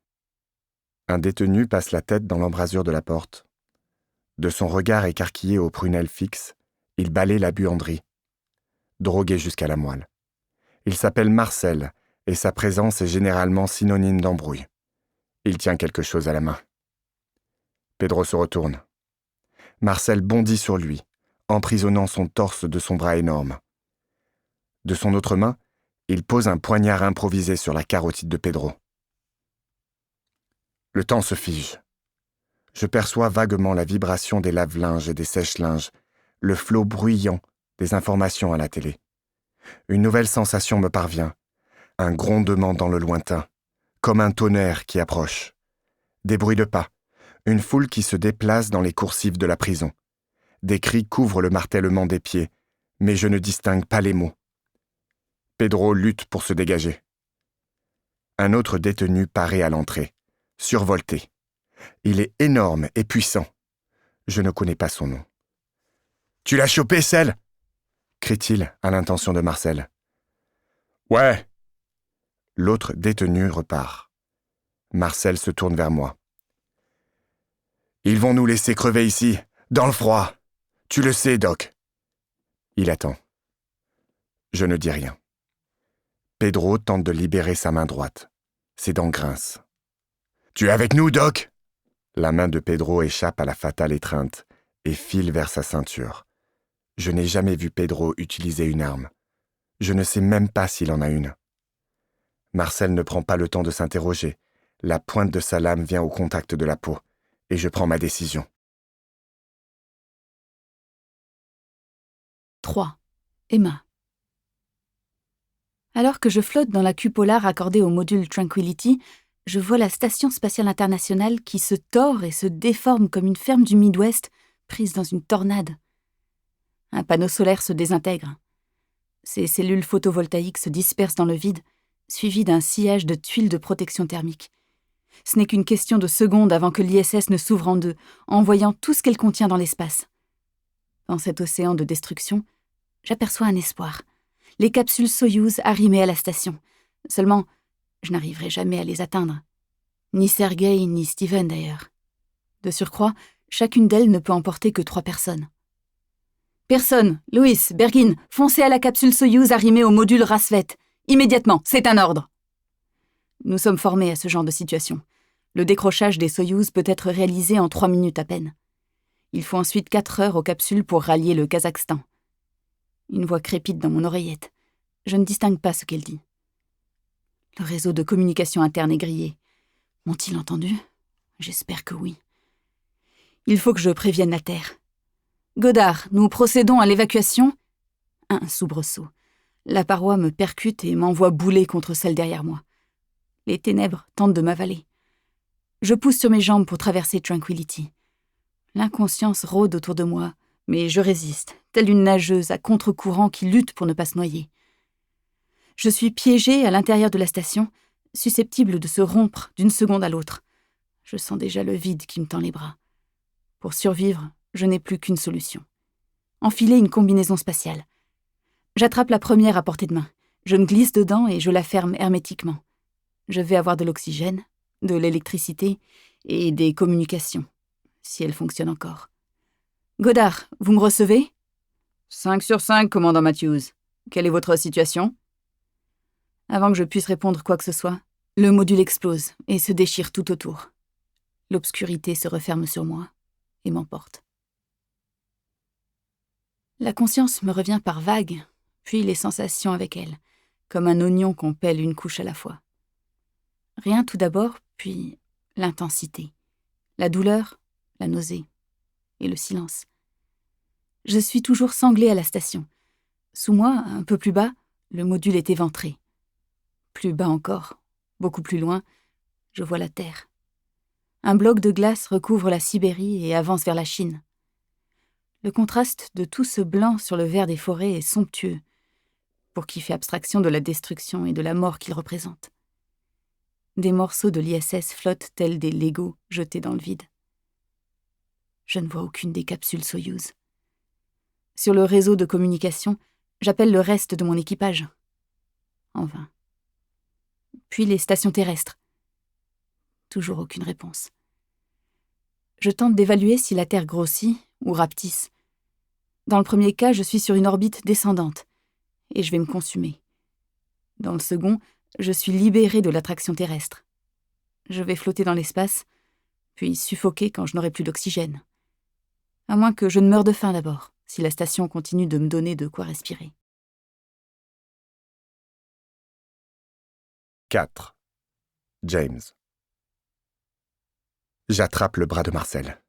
Un détenu passe la tête dans l'embrasure de la porte. De son regard écarquillé aux prunelles fixes, il balaie la buanderie, drogué jusqu'à la moelle. Il s'appelle Marcel, et sa présence est généralement synonyme d'embrouille. Il tient quelque chose à la main. Pedro se retourne. Marcel bondit sur lui, emprisonnant son torse de son bras énorme. De son autre main, il pose un poignard improvisé sur la carotide de Pedro. Le temps se fige. Je perçois vaguement la vibration des lave-linges et des sèche-linges, le flot bruyant des informations à la télé. Une nouvelle sensation me parvient, un grondement dans le lointain, comme un tonnerre qui approche. Des bruits de pas, une foule qui se déplace dans les coursives de la prison. Des cris couvrent le martèlement des pieds, mais je ne distingue pas les mots. Pedro lutte pour se dégager. Un autre détenu paraît à l'entrée, survolté. Il est énorme et puissant. Je ne connais pas son nom. « Tu l'as chopé, celle ?» crie-t-il à l'intention de Marcel. « Ouais !» L'autre détenu repart. Marcel se tourne vers moi. « Ils vont nous laisser crever ici, dans le froid. Tu le sais, Doc. » Il attend. Je ne dis rien. Pedro tente de libérer sa main droite. Ses dents grincent. « Tu es avec nous, Doc ?» La main de Pedro échappe à la fatale étreinte et file vers sa ceinture. Je n'ai jamais vu Pedro utiliser une arme. Je ne sais même pas s'il en a une. Marcel ne prend pas le temps de s'interroger. La pointe de sa lame vient au contact de la peau, et je prends ma décision. 3. Emma. Alors que je flotte dans la cupola raccordée au module Tranquility, je vois la Station spatiale internationale qui se tord et se déforme comme une ferme du Midwest prise dans une tornade. Un panneau solaire se désintègre. Ses cellules photovoltaïques se dispersent dans le vide, suivies d'un sillage de tuiles de protection thermique. Ce n'est qu'une question de secondes avant que l'ISS ne s'ouvre en deux, envoyant tout ce qu'elle contient dans l'espace. Dans cet océan de destruction, j'aperçois un espoir. Les capsules Soyouz arrimées à la station. Seulement, je n'arriverai jamais à les atteindre. Ni Sergei, ni Steven d'ailleurs. De surcroît, chacune d'elles ne peut emporter que 3 personnes. Personne, Louis, Bergin, foncez à la capsule Soyouz arrimée au module Rasvet. Immédiatement, c'est un ordre. Nous sommes formés à ce genre de situation. Le décrochage des Soyouz peut être réalisé en 3 minutes à peine. Il faut ensuite 4 heures aux capsules pour rallier le Kazakhstan. Une voix crépite dans mon oreillette. Je ne distingue pas ce qu'elle dit. Le réseau de communication interne est grillé. M'ont-ils entendu ? J'espère que oui. Il faut que je prévienne la Terre. Godard, nous procédons à l'évacuation. Un soubresaut. La paroi me percute et m'envoie bouler contre celle derrière moi. Les ténèbres tentent de m'avaler. Je pousse sur mes jambes pour traverser Tranquility. L'inconscience rôde autour de moi, mais je résiste, telle une nageuse à contre-courant qui lutte pour ne pas se noyer. Je suis piégée à l'intérieur de la station, susceptible de se rompre d'une seconde à l'autre. Je sens déjà le vide qui me tend les bras. Pour survivre, je n'ai plus qu'une solution. Enfiler une combinaison spatiale. J'attrape la première à portée de main. Je me glisse dedans et je la ferme hermétiquement. Je vais avoir de l'oxygène, de l'électricité et des communications, si elles fonctionnent encore. Godard, vous me recevez ? 5 sur 5, commandant Matthews. Quelle est votre situation ? Avant que je puisse répondre quoi que ce soit, le module explose et se déchire tout autour. L'obscurité se referme sur moi et m'emporte. La conscience me revient par vagues, puis les sensations avec elle, comme un oignon qu'on pèle une couche à la fois. Rien tout d'abord, puis l'intensité, la douleur, la nausée et le silence. Je suis toujours sanglée à la station. Sous moi, un peu plus bas, le module est éventré. Plus bas encore, beaucoup plus loin, je vois la Terre. Un bloc de glace recouvre la Sibérie et avance vers la Chine. Le contraste de tout ce blanc sur le vert des forêts est somptueux. pour qui fait abstraction de la destruction et de la mort qu'il représente. Des morceaux de l'ISS flottent tels des Legos jetés dans le vide. Je ne vois aucune des capsules Soyouz. Sur le réseau de communication, j'appelle le reste de mon équipage. En vain. Puis les stations terrestres. Toujours aucune réponse. Je tente d'évaluer si la Terre grossit ou rapetisse. Dans le premier cas, je suis sur une orbite descendante, et je vais me consumer. Dans le second, je suis libérée de l'attraction terrestre. Je vais flotter dans l'espace, puis suffoquer quand je n'aurai plus d'oxygène. À moins que je ne meure de faim d'abord, si la station continue de me donner de quoi respirer. 4. James. J'attrape le bras de Marcel.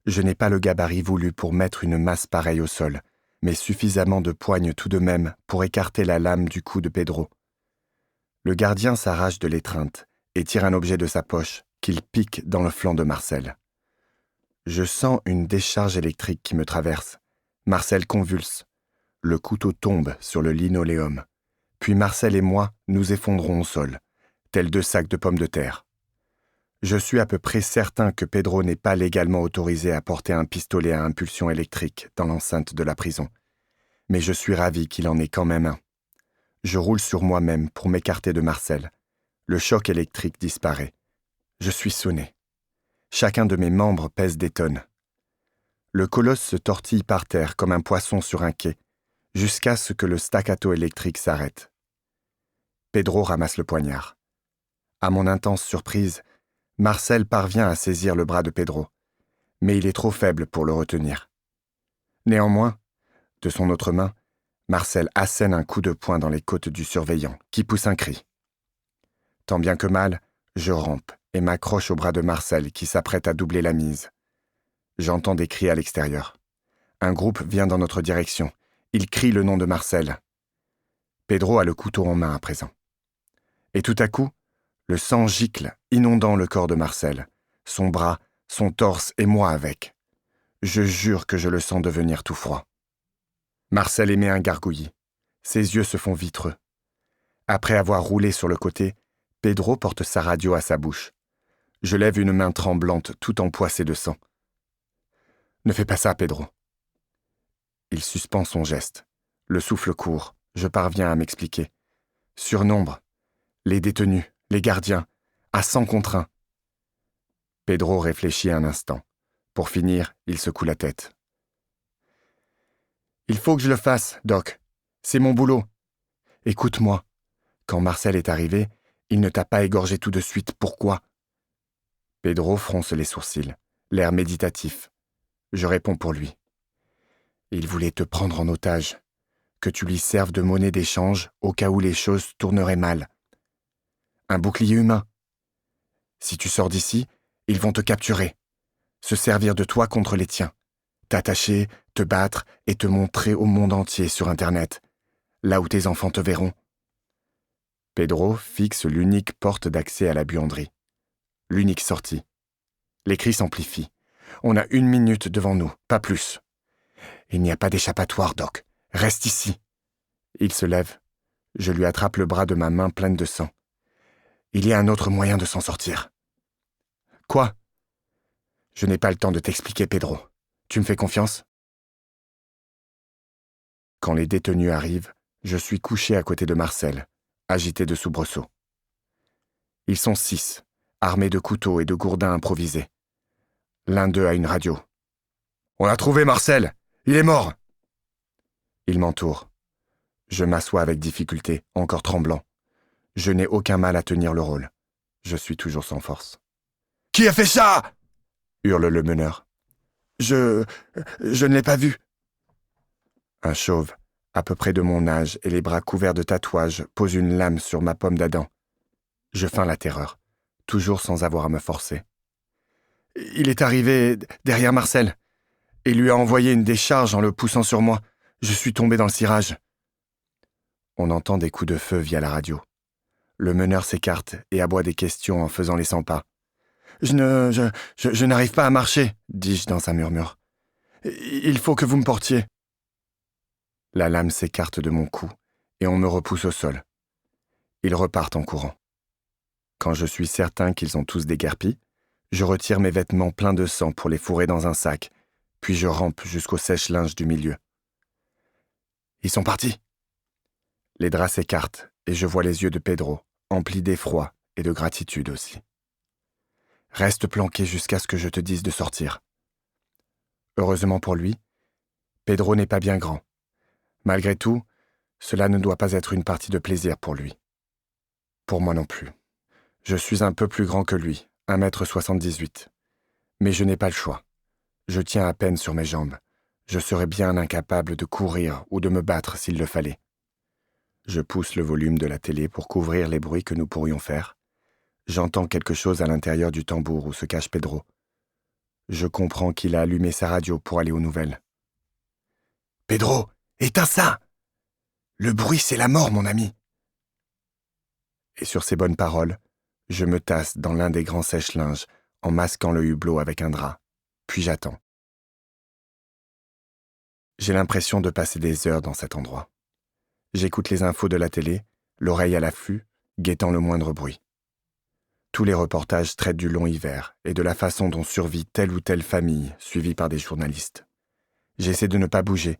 Je n'ai pas le gabarit voulu pour mettre une masse pareille au sol, mais suffisamment de poigne tout de même pour écarter la lame du cou de Pedro. Le gardien s'arrache de l'étreinte et tire un objet de sa poche qu'il pique dans le flanc de Marcel. Je sens une décharge électrique qui me traverse. Marcel convulse. Le couteau tombe sur le linoléum. Puis Marcel et moi nous effondrons au sol, tels deux sacs de pommes de terre. Je suis à peu près certain que Pedro n'est pas légalement autorisé à porter un pistolet à impulsion électrique dans l'enceinte de la prison. Mais je suis ravi qu'il en ait quand même un. Je roule sur moi-même pour m'écarter de Marcel. Le choc électrique disparaît. Je suis sonné. Chacun de mes membres pèse des tonnes. Le colosse se tortille par terre comme un poisson sur un quai, jusqu'à ce que le staccato électrique s'arrête. Pedro ramasse le poignard. À mon intense surprise, Marcel parvient à saisir le bras de Pedro, mais il est trop faible pour le retenir. Néanmoins, de son autre main, Marcel assène un coup de poing dans les côtes du surveillant, qui pousse un cri. Tant bien que mal, je rampe et m'accroche au bras de Marcel qui s'apprête à doubler la mise. J'entends des cris à l'extérieur. Un groupe vient dans notre direction. Il crie le nom de Marcel. Pedro a le couteau en main à présent. Et tout à coup, le sang gicle, inondant le corps de Marcel, son bras, son torse et moi avec. Je jure que je le sens devenir tout froid. Marcel émet un gargouillis. Ses yeux se font vitreux. Après avoir roulé sur le côté, Pedro porte sa radio à sa bouche. Je lève une main tremblante, tout empoissée de sang. « Ne fais pas ça, Pedro. » Il suspend son geste. Le souffle court. Je parviens à m'expliquer. Surnombre. Les détenus, les gardiens, à 100 contre 1. Pedro réfléchit un instant. Pour finir, il secoue la tête. « Il faut que je le fasse, Doc. C'est mon boulot. Écoute-moi. Quand Marcel est arrivé, il ne t'a pas égorgé tout de suite. Pourquoi ?» Pedro fronce les sourcils, l'air méditatif. Je réponds pour lui. « Il voulait te prendre en otage, que tu lui serves de monnaie d'échange au cas où les choses tourneraient mal. Un bouclier humain. Si tu sors d'ici, ils vont te capturer, se servir de toi contre les tiens, t'attacher, te battre et te montrer au monde entier sur Internet, là où tes enfants te verront. » Pedro fixe l'unique porte d'accès à la buanderie. L'unique sortie. Les cris s'amplifient. On a 1 minute devant nous, pas plus. Il n'y a pas d'échappatoire, Doc. Reste ici. Il se lève. Je lui attrape le bras de ma main pleine de sang. Il y a un autre moyen de s'en sortir. Quoi ? Je n'ai pas le temps de t'expliquer, Pedro. Tu me fais confiance ? Quand les détenus arrivent, je suis couché à côté de Marcel, agité de soubresauts. Ils sont 6, armés de couteaux et de gourdins improvisés. L'un d'eux a une radio. « On a trouvé Marcel ! Il est mort !» Ils m'entourent. Je m'assois avec difficulté, encore tremblant. Je n'ai aucun mal à tenir le rôle. Je suis toujours sans force. « Qui a fait ça ?» hurle le meneur. « Je ne l'ai pas vu. » Un chauve, à peu près de mon âge et les bras couverts de tatouages, pose une lame sur ma pomme d'Adam. Je feins la terreur, toujours sans avoir à me forcer. Il est arrivé derrière Marcel et lui a envoyé une décharge en le poussant sur moi. Je suis tombé dans le cirage. On entend des coups de feu via la radio. Le meneur s'écarte et aboie des questions en faisant les 100 pas. Je n'arrive pas à marcher, dis-je dans un murmure. Il faut que vous me portiez. La lame s'écarte de mon cou et on me repousse au sol. Ils repartent en courant. Quand je suis certain qu'ils ont tous déguerpi, je retire mes vêtements pleins de sang pour les fourrer dans un sac, puis je rampe jusqu'au sèche-linge du milieu. Ils sont partis. Les draps s'écartent et je vois les yeux de Pedro, emplis d'effroi et de gratitude aussi. Reste planqué jusqu'à ce que je te dise de sortir. Heureusement pour lui, Pedro n'est pas bien grand. Malgré tout, cela ne doit pas être une partie de plaisir pour lui. Pour moi non plus. Je suis un peu plus grand que lui, 1,78 m. Mais je n'ai pas le choix. Je tiens à peine sur mes jambes. Je serais bien incapable de courir ou de me battre s'il le fallait. Je pousse le volume de la télé pour couvrir les bruits que nous pourrions faire. J'entends quelque chose à l'intérieur du tambour où se cache Pedro. Je comprends qu'il a allumé sa radio pour aller aux nouvelles. « Pedro, éteins ça ! Le bruit, c'est la mort, mon ami !» Et sur ces bonnes paroles, je me tasse dans l'un des grands sèche-linges en masquant le hublot avec un drap. Puis j'attends. J'ai l'impression de passer des heures dans cet endroit. J'écoute les infos de la télé, l'oreille à l'affût, guettant le moindre bruit. Tous les reportages traitent du long hiver et de la façon dont survit telle ou telle famille, suivie par des journalistes. J'essaie de ne pas bouger,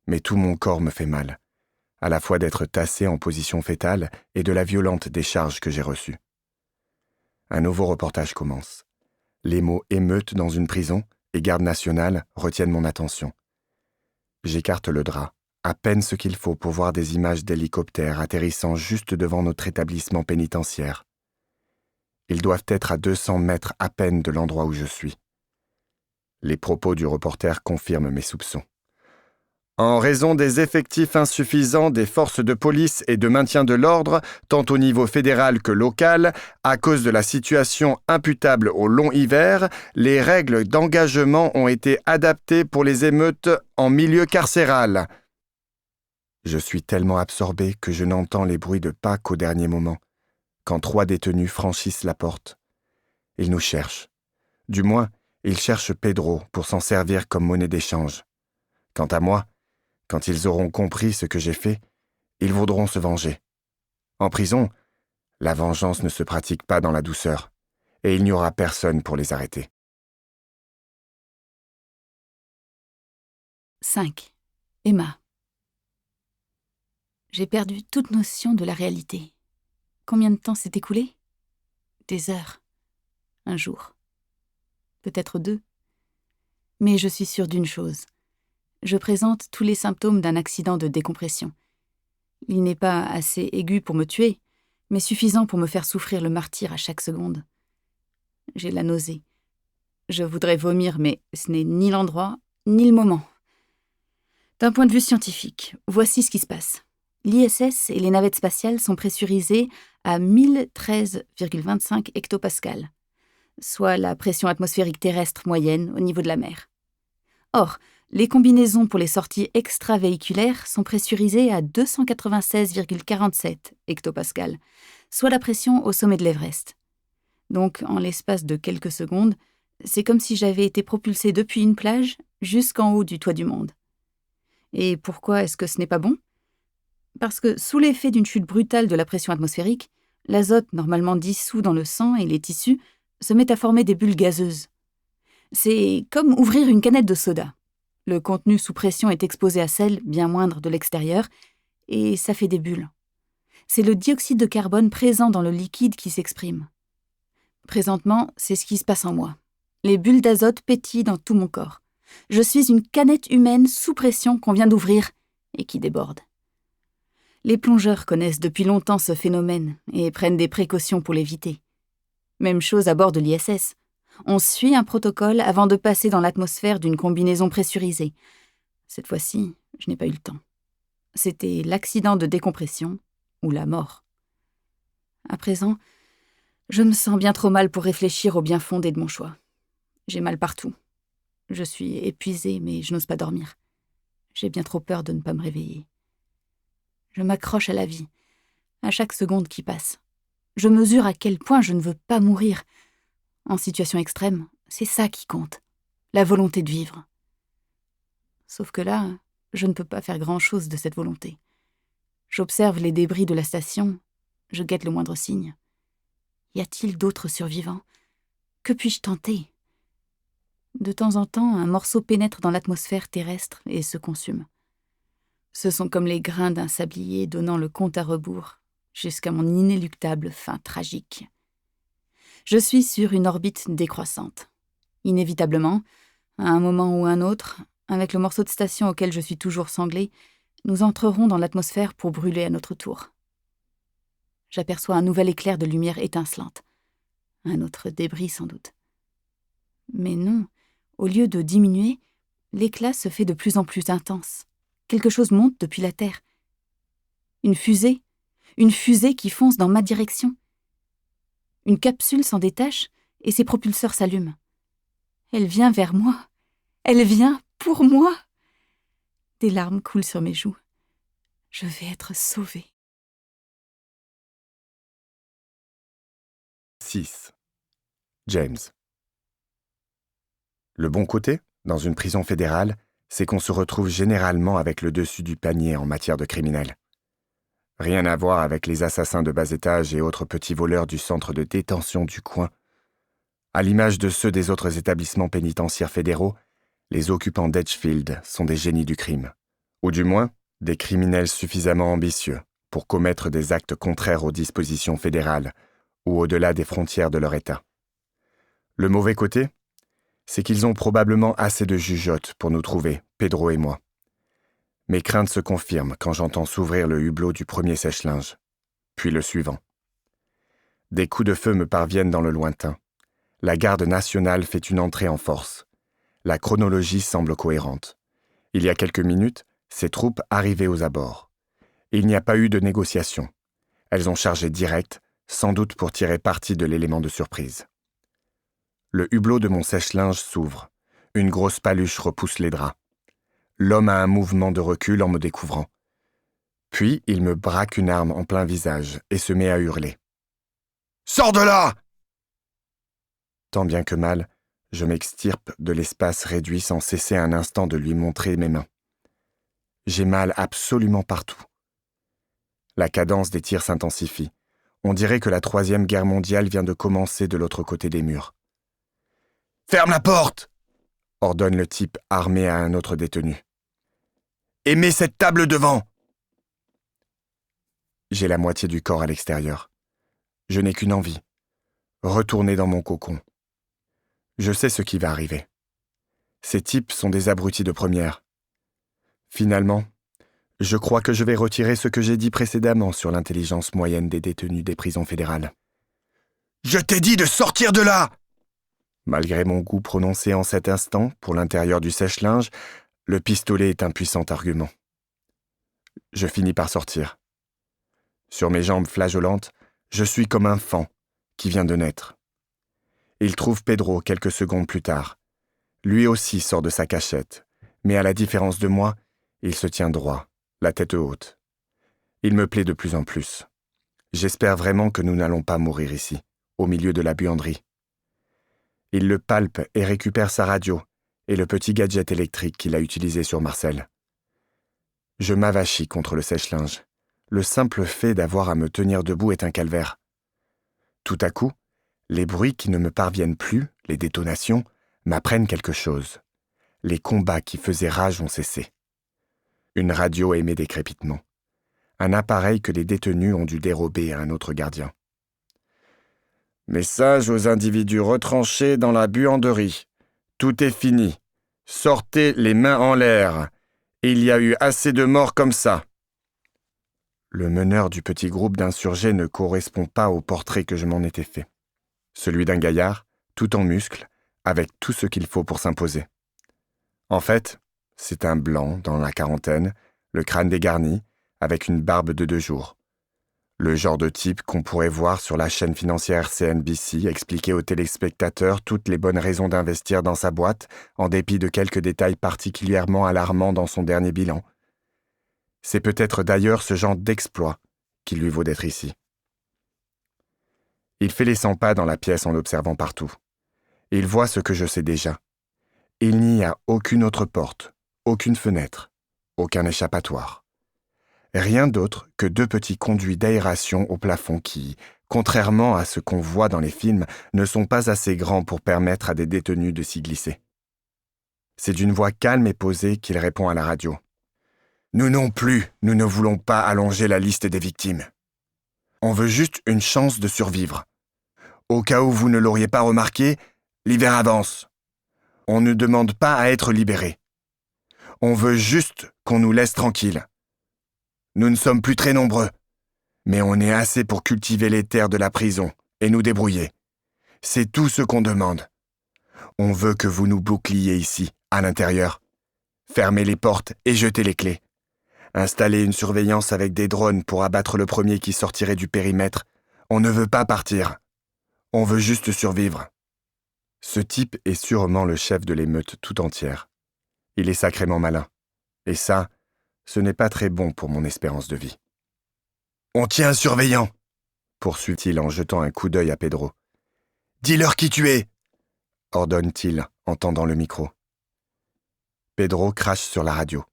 mais tout mon corps me fait mal, à la fois d'être tassé en position fétale et de la violente décharge que j'ai reçue. Un nouveau reportage commence. Les mots « émeute dans une prison » et « garde nationale » retiennent mon attention. J'écarte le drap, à peine ce qu'il faut pour voir des images d'hélicoptères atterrissant juste devant notre établissement pénitentiaire. Ils doivent être à 200 mètres à peine de l'endroit où je suis. Les propos du reporter confirment mes soupçons. En raison des effectifs insuffisants des forces de police et de maintien de l'ordre, tant au niveau fédéral que local, à cause de la situation imputable au long hiver, les règles d'engagement ont été adaptées pour les émeutes en milieu carcéral. Je suis tellement absorbé que je n'entends les bruits de pas qu'au dernier moment, quand 3 détenus franchissent la porte. Ils nous cherchent. Du moins, ils cherchent Pedro pour s'en servir comme monnaie d'échange. Quant à moi, quand ils auront compris ce que j'ai fait, ils voudront se venger. En prison, la vengeance ne se pratique pas dans la douceur, et il n'y aura personne pour les arrêter. 5. Emma. J'ai perdu toute notion de la réalité. Combien de temps s'est écoulé ? Des heures. Un jour. Peut-être 2. Mais je suis sûre d'une chose. Je présente tous les symptômes d'un accident de décompression. Il n'est pas assez aigu pour me tuer, mais suffisant pour me faire souffrir le martyre à chaque seconde. J'ai la nausée. Je voudrais vomir, mais ce n'est ni l'endroit, ni le moment. D'un point de vue scientifique, voici ce qui se passe. L'ISS et les navettes spatiales sont pressurisées à 1013,25 hectopascales, soit la pression atmosphérique terrestre moyenne au niveau de la mer. Or, les combinaisons pour les sorties extravéhiculaires sont pressurisées à 296,47 hectopascales, soit la pression au sommet de l'Everest. Donc, en l'espace de quelques secondes, c'est comme si j'avais été propulsée depuis une plage jusqu'en haut du toit du monde. Et pourquoi est-ce que ce n'est pas bon ? Parce que, sous l'effet d'une chute brutale de la pression atmosphérique, l'azote normalement dissous dans le sang et les tissus se met à former des bulles gazeuses. C'est comme ouvrir une canette de soda. Le contenu sous pression est exposé à celle, bien moindre, de l'extérieur, et ça fait des bulles. C'est le dioxyde de carbone présent dans le liquide qui s'exprime. Présentement, c'est ce qui se passe en moi. Les bulles d'azote pétillent dans tout mon corps. Je suis une canette humaine sous pression qu'on vient d'ouvrir et qui déborde. Les plongeurs connaissent depuis longtemps ce phénomène et prennent des précautions pour l'éviter. Même chose à bord de l'ISS. On suit un protocole avant de passer dans l'atmosphère d'une combinaison pressurisée. Cette fois-ci, je n'ai pas eu le temps. C'était l'accident de décompression ou la mort. À présent, je me sens bien trop mal pour réfléchir au bien fondé de mon choix. J'ai mal partout. Je suis épuisée, mais je n'ose pas dormir. J'ai bien trop peur de ne pas me réveiller. Je m'accroche à la vie, à chaque seconde qui passe. Je mesure à quel point je ne veux pas mourir. En situation extrême, c'est ça qui compte, la volonté de vivre. Sauf que là, je ne peux pas faire grand-chose de cette volonté. J'observe les débris de la station, je guette le moindre signe. Y a-t-il d'autres survivants? Que puis-je tenter? De temps en temps, un morceau pénètre dans l'atmosphère terrestre et se consume. Ce sont comme les grains d'un sablier donnant le compte à rebours, jusqu'à mon inéluctable fin tragique. Je suis sur une orbite décroissante. Inévitablement, à un moment ou un autre, avec le morceau de station auquel je suis toujours sanglé, nous entrerons dans l'atmosphère pour brûler à notre tour. J'aperçois un nouvel éclair de lumière étincelante. Un autre débris sans doute. Mais non, au lieu de diminuer, l'éclat se fait de plus en plus intense. Quelque chose monte depuis la Terre. Une fusée qui fonce dans ma direction. Une capsule s'en détache et ses propulseurs s'allument. Elle vient vers moi. Elle vient pour moi. Des larmes coulent sur mes joues. Je vais être sauvée. 6. James. Le bon côté, dans une prison fédérale, c'est qu'on se retrouve généralement avec le dessus du panier en matière de criminels. Rien à voir avec les assassins de bas étage et autres petits voleurs du centre de détention du coin. À l'image de ceux des autres établissements pénitentiaires fédéraux, les occupants d'Edgefield sont des génies du crime. Ou du moins, des criminels suffisamment ambitieux pour commettre des actes contraires aux dispositions fédérales ou au-delà des frontières de leur État. Le mauvais côté, c'est qu'ils ont probablement assez de jugeotes pour nous trouver, Pedro et moi. Mes craintes se confirment quand j'entends s'ouvrir le hublot du premier sèche-linge, puis le suivant. Des coups de feu me parviennent dans le lointain. La garde nationale fait une entrée en force. La chronologie semble cohérente. Il y a quelques minutes, ces troupes arrivaient aux abords. Il n'y a pas eu de négociation. Elles ont chargé direct, sans doute pour tirer parti de l'élément de surprise. Le hublot de mon sèche-linge s'ouvre. Une grosse paluche repousse les draps. L'homme a un mouvement de recul en me découvrant. Puis il me braque une arme en plein visage et se met à hurler. « Sors de là !» Tant bien que mal, je m'extirpe de l'espace réduit sans cesser un instant de lui montrer mes mains. J'ai mal absolument partout. La cadence des tirs s'intensifie. On dirait que la 3e guerre mondiale vient de commencer de l'autre côté des murs. « Ferme la porte !» ordonne le type armé à un autre détenu. « Et mets cette table devant !» J'ai la moitié du corps à l'extérieur. Je n'ai qu'une envie. Retourner dans mon cocon. Je sais ce qui va arriver. Ces types sont des abrutis de première. Finalement, je crois que je vais retirer ce que j'ai dit précédemment sur l'intelligence moyenne des détenus des prisons fédérales. « Je t'ai dit de sortir de là !» Malgré mon goût prononcé en cet instant pour l'intérieur du sèche-linge, le pistolet est un puissant argument. Je finis par sortir. Sur mes jambes flageolantes, je suis comme un faon qui vient de naître. Il trouve Pedro quelques secondes plus tard. Lui aussi sort de sa cachette, mais à la différence de moi, il se tient droit, la tête haute. Il me plaît de plus en plus. J'espère vraiment que nous n'allons pas mourir ici, au milieu de la buanderie. Il le palpe et récupère sa radio et le petit gadget électrique qu'il a utilisé sur Marcel. Je m'avachis contre le sèche-linge. Le simple fait d'avoir à me tenir debout est un calvaire. Tout à coup, les bruits qui ne me parviennent plus, les détonations, m'apprennent quelque chose. Les combats qui faisaient rage ont cessé. Une radio émet des crépitements. Un appareil que les détenus ont dû dérober à un autre gardien. Message aux individus retranchés dans la buanderie. Tout est fini. Sortez les mains en l'air. Il y a eu assez de morts comme ça. Le meneur du petit groupe d'insurgés ne correspond pas au portrait que je m'en étais fait. Celui d'un gaillard, tout en muscles, avec tout ce qu'il faut pour s'imposer. En fait, c'est un blanc dans la quarantaine, le crâne dégarni, avec une barbe de 2 jours. Le genre de type qu'on pourrait voir sur la chaîne financière CNBC expliquer aux téléspectateurs toutes les bonnes raisons d'investir dans sa boîte, en dépit de quelques détails particulièrement alarmants dans son dernier bilan. C'est peut-être d'ailleurs ce genre d'exploit qui lui vaut d'être ici. Il fait les 100 pas dans la pièce en observant partout. Il voit ce que je sais déjà. Il n'y a aucune autre porte, aucune fenêtre, aucun échappatoire. Rien d'autre que 2 petits conduits d'aération au plafond qui, contrairement à ce qu'on voit dans les films, ne sont pas assez grands pour permettre à des détenus de s'y glisser. C'est d'une voix calme et posée qu'il répond à la radio. « Nous non plus, nous ne voulons pas allonger la liste des victimes. On veut juste une chance de survivre. Au cas où vous ne l'auriez pas remarqué, l'hiver avance. On ne demande pas à être libéré. On veut juste qu'on nous laisse tranquilles. Nous ne sommes plus très nombreux, mais on est assez pour cultiver les terres de la prison et nous débrouiller. C'est tout ce qu'on demande. On veut que vous nous boucliez ici, à l'intérieur. Fermez les portes et jetez les clés. Installez une surveillance avec des drones pour abattre le premier qui sortirait du périmètre. On ne veut pas partir. On veut juste survivre. » Ce type est sûrement le chef de l'émeute tout entière. Il est sacrément malin. Et ça, ce n'est pas très bon pour mon espérance de vie. « On tient un surveillant !» poursuit-il en jetant un coup d'œil à Pedro. « Dis-leur qui tu es !» ordonne-t-il en tendant le micro. Pedro crache sur la radio.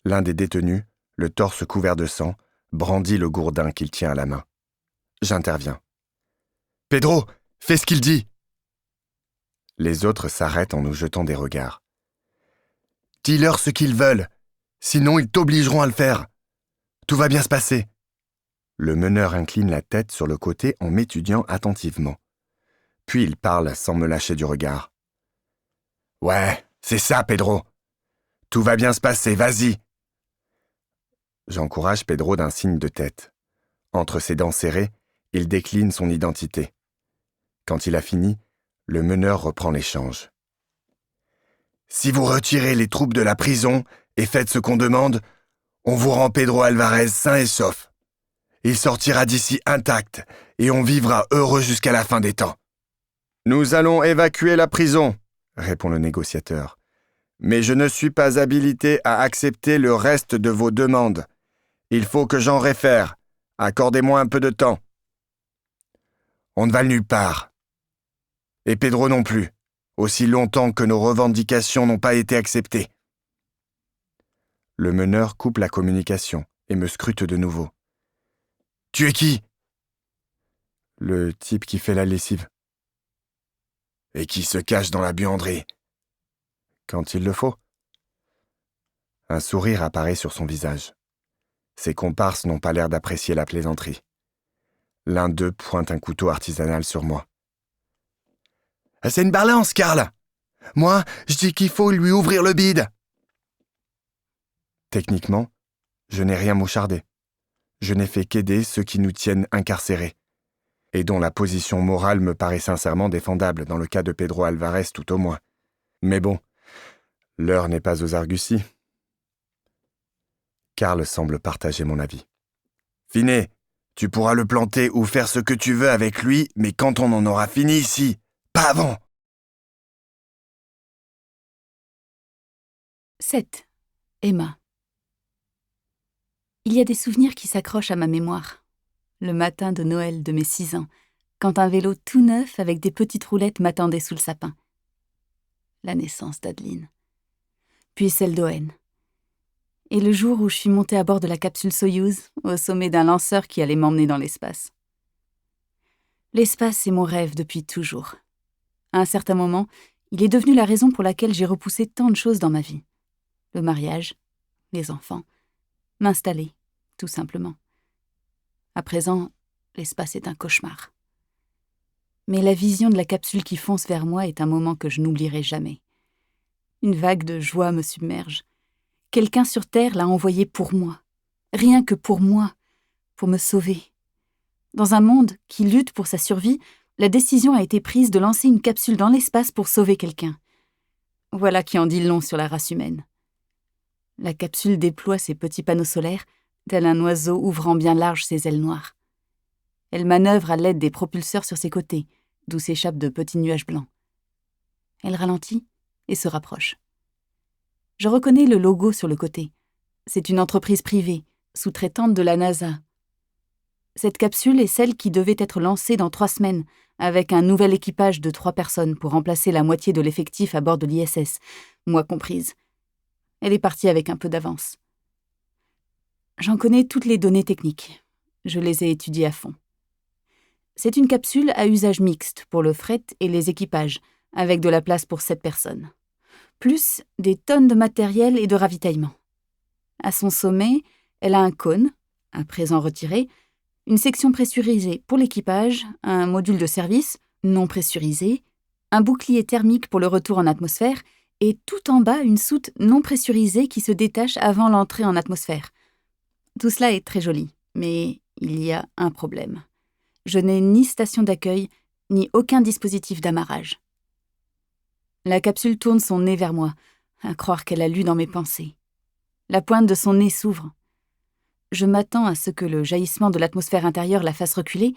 L'un des détenus, le torse couvert de sang, brandit le gourdin qu'il tient à la main. J'interviens. « Pedro, fais ce qu'il dit !» Les autres s'arrêtent en nous jetant des regards. « Dis-leur ce qu'ils veulent, sinon ils t'obligeront à le faire. Tout va bien se passer. » Le meneur incline la tête sur le côté en m'étudiant attentivement. Puis il parle sans me lâcher du regard. « Ouais, c'est ça, Pedro. Tout va bien se passer, vas-y. » J'encourage Pedro d'un signe de tête. Entre ses dents serrées, il décline son identité. Quand il a fini, le meneur reprend l'échange. « Si vous retirez les troupes de la prison et faites ce qu'on demande, on vous rend Pedro Alvarez sain et sauf. Il sortira d'ici intact et on vivra heureux jusqu'à la fin des temps. »« Nous allons évacuer la prison, » répond le négociateur. « Mais je ne suis pas habilité à accepter le reste de vos demandes. Il faut que j'en réfère. Accordez-moi un peu de temps. » On ne va nulle part. Et Pedro non plus, aussi longtemps que nos revendications n'ont pas été acceptées. Le meneur coupe la communication et me scrute de nouveau. « Tu es qui ?»« Le type qui fait la lessive. »« Et qui se cache dans la buanderie. » »« Quand il le faut. » Un sourire apparaît sur son visage. Ses comparses n'ont pas l'air d'apprécier la plaisanterie. L'un d'eux pointe un couteau artisanal sur moi. « C'est une balance, Karl. Moi, je dis qu'il faut lui ouvrir le bide. » Techniquement, je n'ai rien mouchardé. Je n'ai fait qu'aider ceux qui nous tiennent incarcérés, et dont la position morale me paraît sincèrement défendable dans le cas de Pedro Alvarez tout au moins. Mais bon, l'heure n'est pas aux arguties. Karl semble partager mon avis. « Finet, tu pourras le planter ou faire ce que tu veux avec lui, mais quand on en aura fini ici, pas avant !» 7. Emma. Il y a des souvenirs qui s'accrochent à ma mémoire. Le matin de Noël de mes 6 ans, quand un vélo tout neuf avec des petites roulettes m'attendait sous le sapin. La naissance d'Adeline. Puis celle d'Owen. Et le jour où je suis montée à bord de la capsule Soyouz, au sommet d'un lanceur qui allait m'emmener dans l'espace. L'espace est mon rêve depuis toujours. À un certain moment, il est devenu la raison pour laquelle j'ai repoussé tant de choses dans ma vie. Le mariage, les enfants, m'installer, tout simplement. À présent, l'espace est un cauchemar. Mais la vision de la capsule qui fonce vers moi est un moment que je n'oublierai jamais. Une vague de joie me submerge. Quelqu'un sur Terre l'a envoyé pour moi. Rien que pour moi, pour me sauver. Dans un monde qui lutte pour sa survie, la décision a été prise de lancer une capsule dans l'espace pour sauver quelqu'un. Voilà qui en dit long sur la race humaine. La capsule déploie ses petits panneaux solaires, tel un oiseau ouvrant bien large ses ailes noires. Elle manœuvre à l'aide des propulseurs sur ses côtés, d'où s'échappent de petits nuages blancs. Elle ralentit et se rapproche. Je reconnais le logo sur le côté. C'est une entreprise privée, sous-traitante de la NASA. Cette capsule est celle qui devait être lancée dans 3 semaines, avec un nouvel équipage de 3 personnes pour remplacer la moitié de l'effectif à bord de l'ISS, moi comprise. Elle est partie avec un peu d'avance. J'en connais toutes les données techniques. Je les ai étudiées à fond. C'est une capsule à usage mixte pour le fret et les équipages, avec de la place pour 7 personnes. Plus des tonnes de matériel et de ravitaillement. À son sommet, elle a un cône, à présent retiré, une section pressurisée pour l'équipage, un module de service, non pressurisé, un bouclier thermique pour le retour en atmosphère et tout en bas une soute non pressurisée qui se détache avant l'entrée en atmosphère. Tout cela est très joli, mais il y a un problème. Je n'ai ni station d'accueil, ni aucun dispositif d'amarrage. La capsule tourne son nez vers moi, à croire qu'elle a lu dans mes pensées. La pointe de son nez s'ouvre. Je m'attends à ce que le jaillissement de l'atmosphère intérieure la fasse reculer,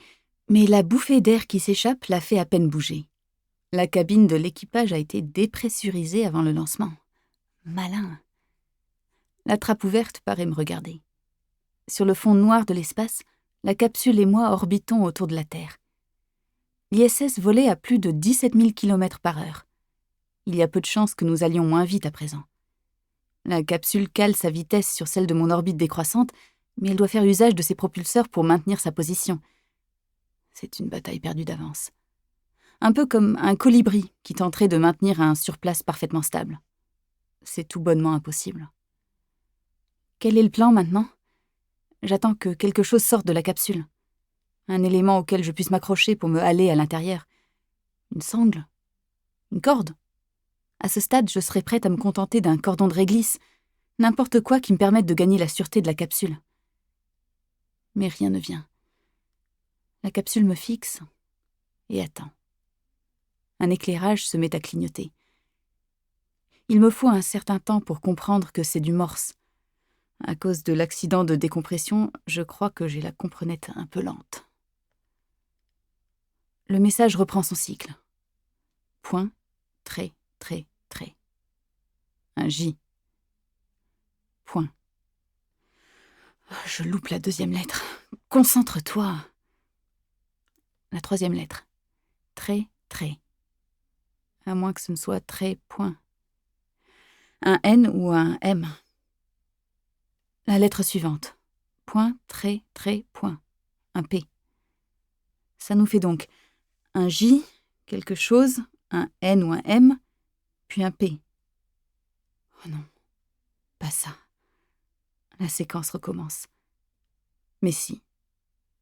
mais la bouffée d'air qui s'échappe la fait à peine bouger. La cabine de l'équipage a été dépressurisée avant le lancement. Malin. La trappe ouverte paraît me regarder. Sur le fond noir de l'espace, la capsule et moi orbitons autour de la Terre. L'ISS volait à plus de 17 000 km/h. Il y a peu de chances que nous allions moins vite à présent. La capsule cale sa vitesse sur celle de mon orbite décroissante, mais elle doit faire usage de ses propulseurs pour maintenir sa position. C'est une bataille perdue d'avance. Un peu comme un colibri qui tenterait de maintenir un surplace parfaitement stable. C'est tout bonnement impossible. Quel est le plan maintenant ? J'attends que quelque chose sorte de la capsule. Un élément auquel je puisse m'accrocher pour me haler à l'intérieur. Une sangle ? Une corde ? À ce stade, je serais prête à me contenter d'un cordon de réglisse, n'importe quoi qui me permette de gagner la sûreté de la capsule. Mais rien ne vient. La capsule me fixe et attend. Un éclairage se met à clignoter. Il me faut un certain temps pour comprendre que c'est du morse. À cause de l'accident de décompression, je crois que j'ai la comprenette un peu lente. Le message reprend son cycle. Point, trait, trait, trait. Un J. Point. Je loupe la deuxième lettre. Concentre-toi. La troisième lettre. Trait, trait. À moins que ce ne soit trait, point. Un N ou un M. La lettre suivante. Point, trait, trait, point. Un P. Ça nous fait donc un J, quelque chose, un N ou un M, puis un P. Oh non, pas ça. La séquence recommence. Mais si,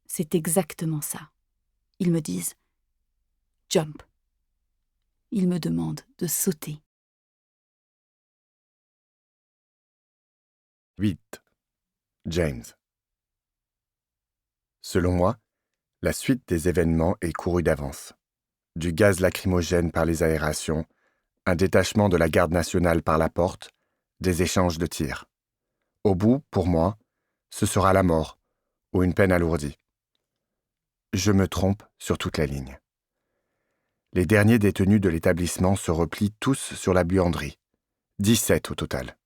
c'est exactement ça. Ils me disent « jump ». Ils me demandent de sauter. 8. James. Selon moi, la suite des événements est courue d'avance. Du gaz lacrymogène par les aérations, un détachement de la garde nationale par la porte, des échanges de tirs. Au bout, pour moi, ce sera la mort ou une peine alourdie. Je me trompe sur toute la ligne. Les derniers détenus de l'établissement se replient tous sur la buanderie. 17 au total.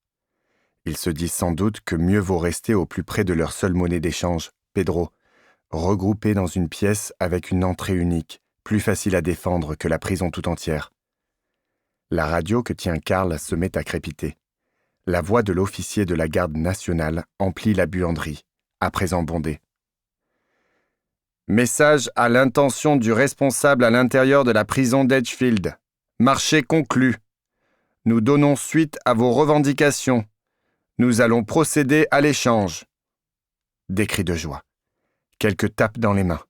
Ils se disent sans doute que mieux vaut rester au plus près de leur seule monnaie d'échange, Pedro, regroupés dans une pièce avec une entrée unique, plus facile à défendre que la prison tout entière. La radio que tient Karl se met à crépiter. La voix de l'officier de la garde nationale emplit la buanderie, à présent bondée. Message à l'intention du responsable à l'intérieur de la prison d'Edgefield. Marché conclu. Nous donnons suite à vos revendications. Nous allons procéder à l'échange. Des cris de joie. Quelques tapes dans les mains.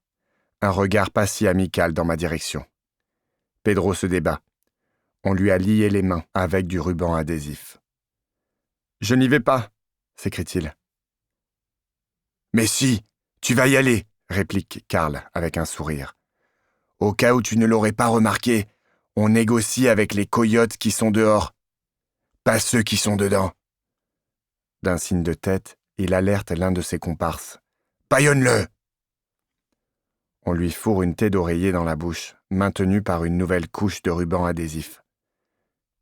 Un regard pas si amical dans ma direction. Pedro se débat. On lui a lié les mains avec du ruban adhésif. « Je n'y vais pas !» s'écrie-t-il. « Mais si, tu vas y aller !» réplique Karl avec un sourire. « Au cas où tu ne l'aurais pas remarqué, on négocie avec les coyotes qui sont dehors. Pas ceux qui sont dedans. » D'un signe de tête, il alerte l'un de ses comparses. « Bâillonne-le !» On lui fourre une taie d'oreiller dans la bouche, maintenue par une nouvelle couche de ruban adhésif.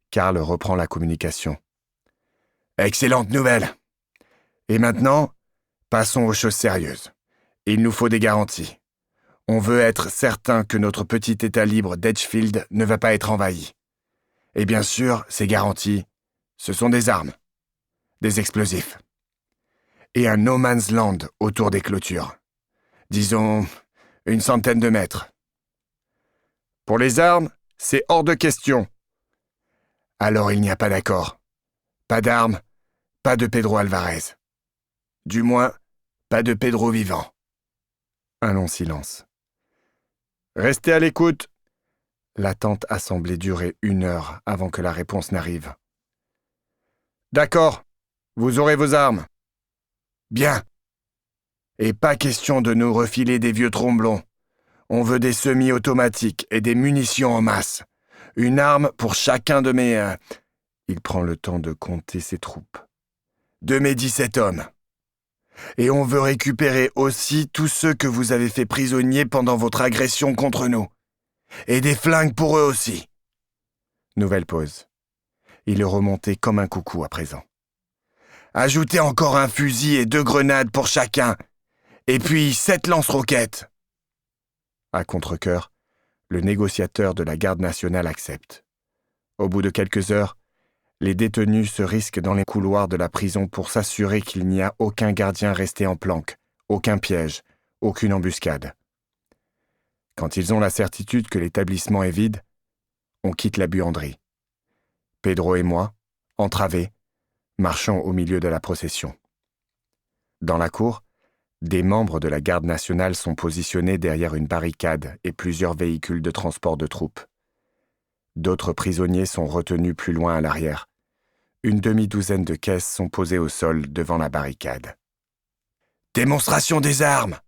Karl reprend la communication. « Excellente nouvelle. Et maintenant, passons aux choses sérieuses. Il nous faut des garanties. On veut être certain que notre petit État libre d'Edgefield ne va pas être envahi. Et bien sûr, ces garanties, ce sont des armes, des explosifs. et un no man's land autour des clôtures. Disons, une centaine de mètres. Pour les armes, c'est hors de question. Alors il n'y a pas d'accord. Pas d'armes, pas de Pedro Alvarez. Du moins, pas de Pedro vivant. Un long silence. Restez à l'écoute. L'attente a semblé durer 1 heure avant que la réponse n'arrive. D'accord, vous aurez vos armes. Bien. Et pas question de nous refiler des vieux tromblons. On veut des semi-automatiques et des munitions en masse. Une arme pour chacun de mes... Il prend le temps de compter ses troupes. De mes 17 hommes. Et on veut récupérer aussi tous ceux que vous avez fait prisonniers pendant votre agression contre nous. Et des flingues pour eux aussi. Nouvelle pause. Il est remonté comme un coucou à présent. Ajoutez encore un fusil et 2 grenades pour chacun. Et puis 7 lance-roquettes. À contre-cœur, le négociateur de la garde nationale accepte. Au bout de quelques heures, les détenus se risquent dans les couloirs de la prison pour s'assurer qu'il n'y a aucun gardien resté en planque, aucun piège, aucune embuscade. Quand ils ont la certitude que l'établissement est vide, on quitte la buanderie. Pedro et moi, entravés, marchons au milieu de la procession. Dans la cour, des membres de la garde nationale sont positionnés derrière une barricade et plusieurs véhicules de transport de troupes. D'autres prisonniers sont retenus plus loin à l'arrière. Une demi-douzaine de caisses sont posées au sol devant la barricade. « Démonstration des armes !»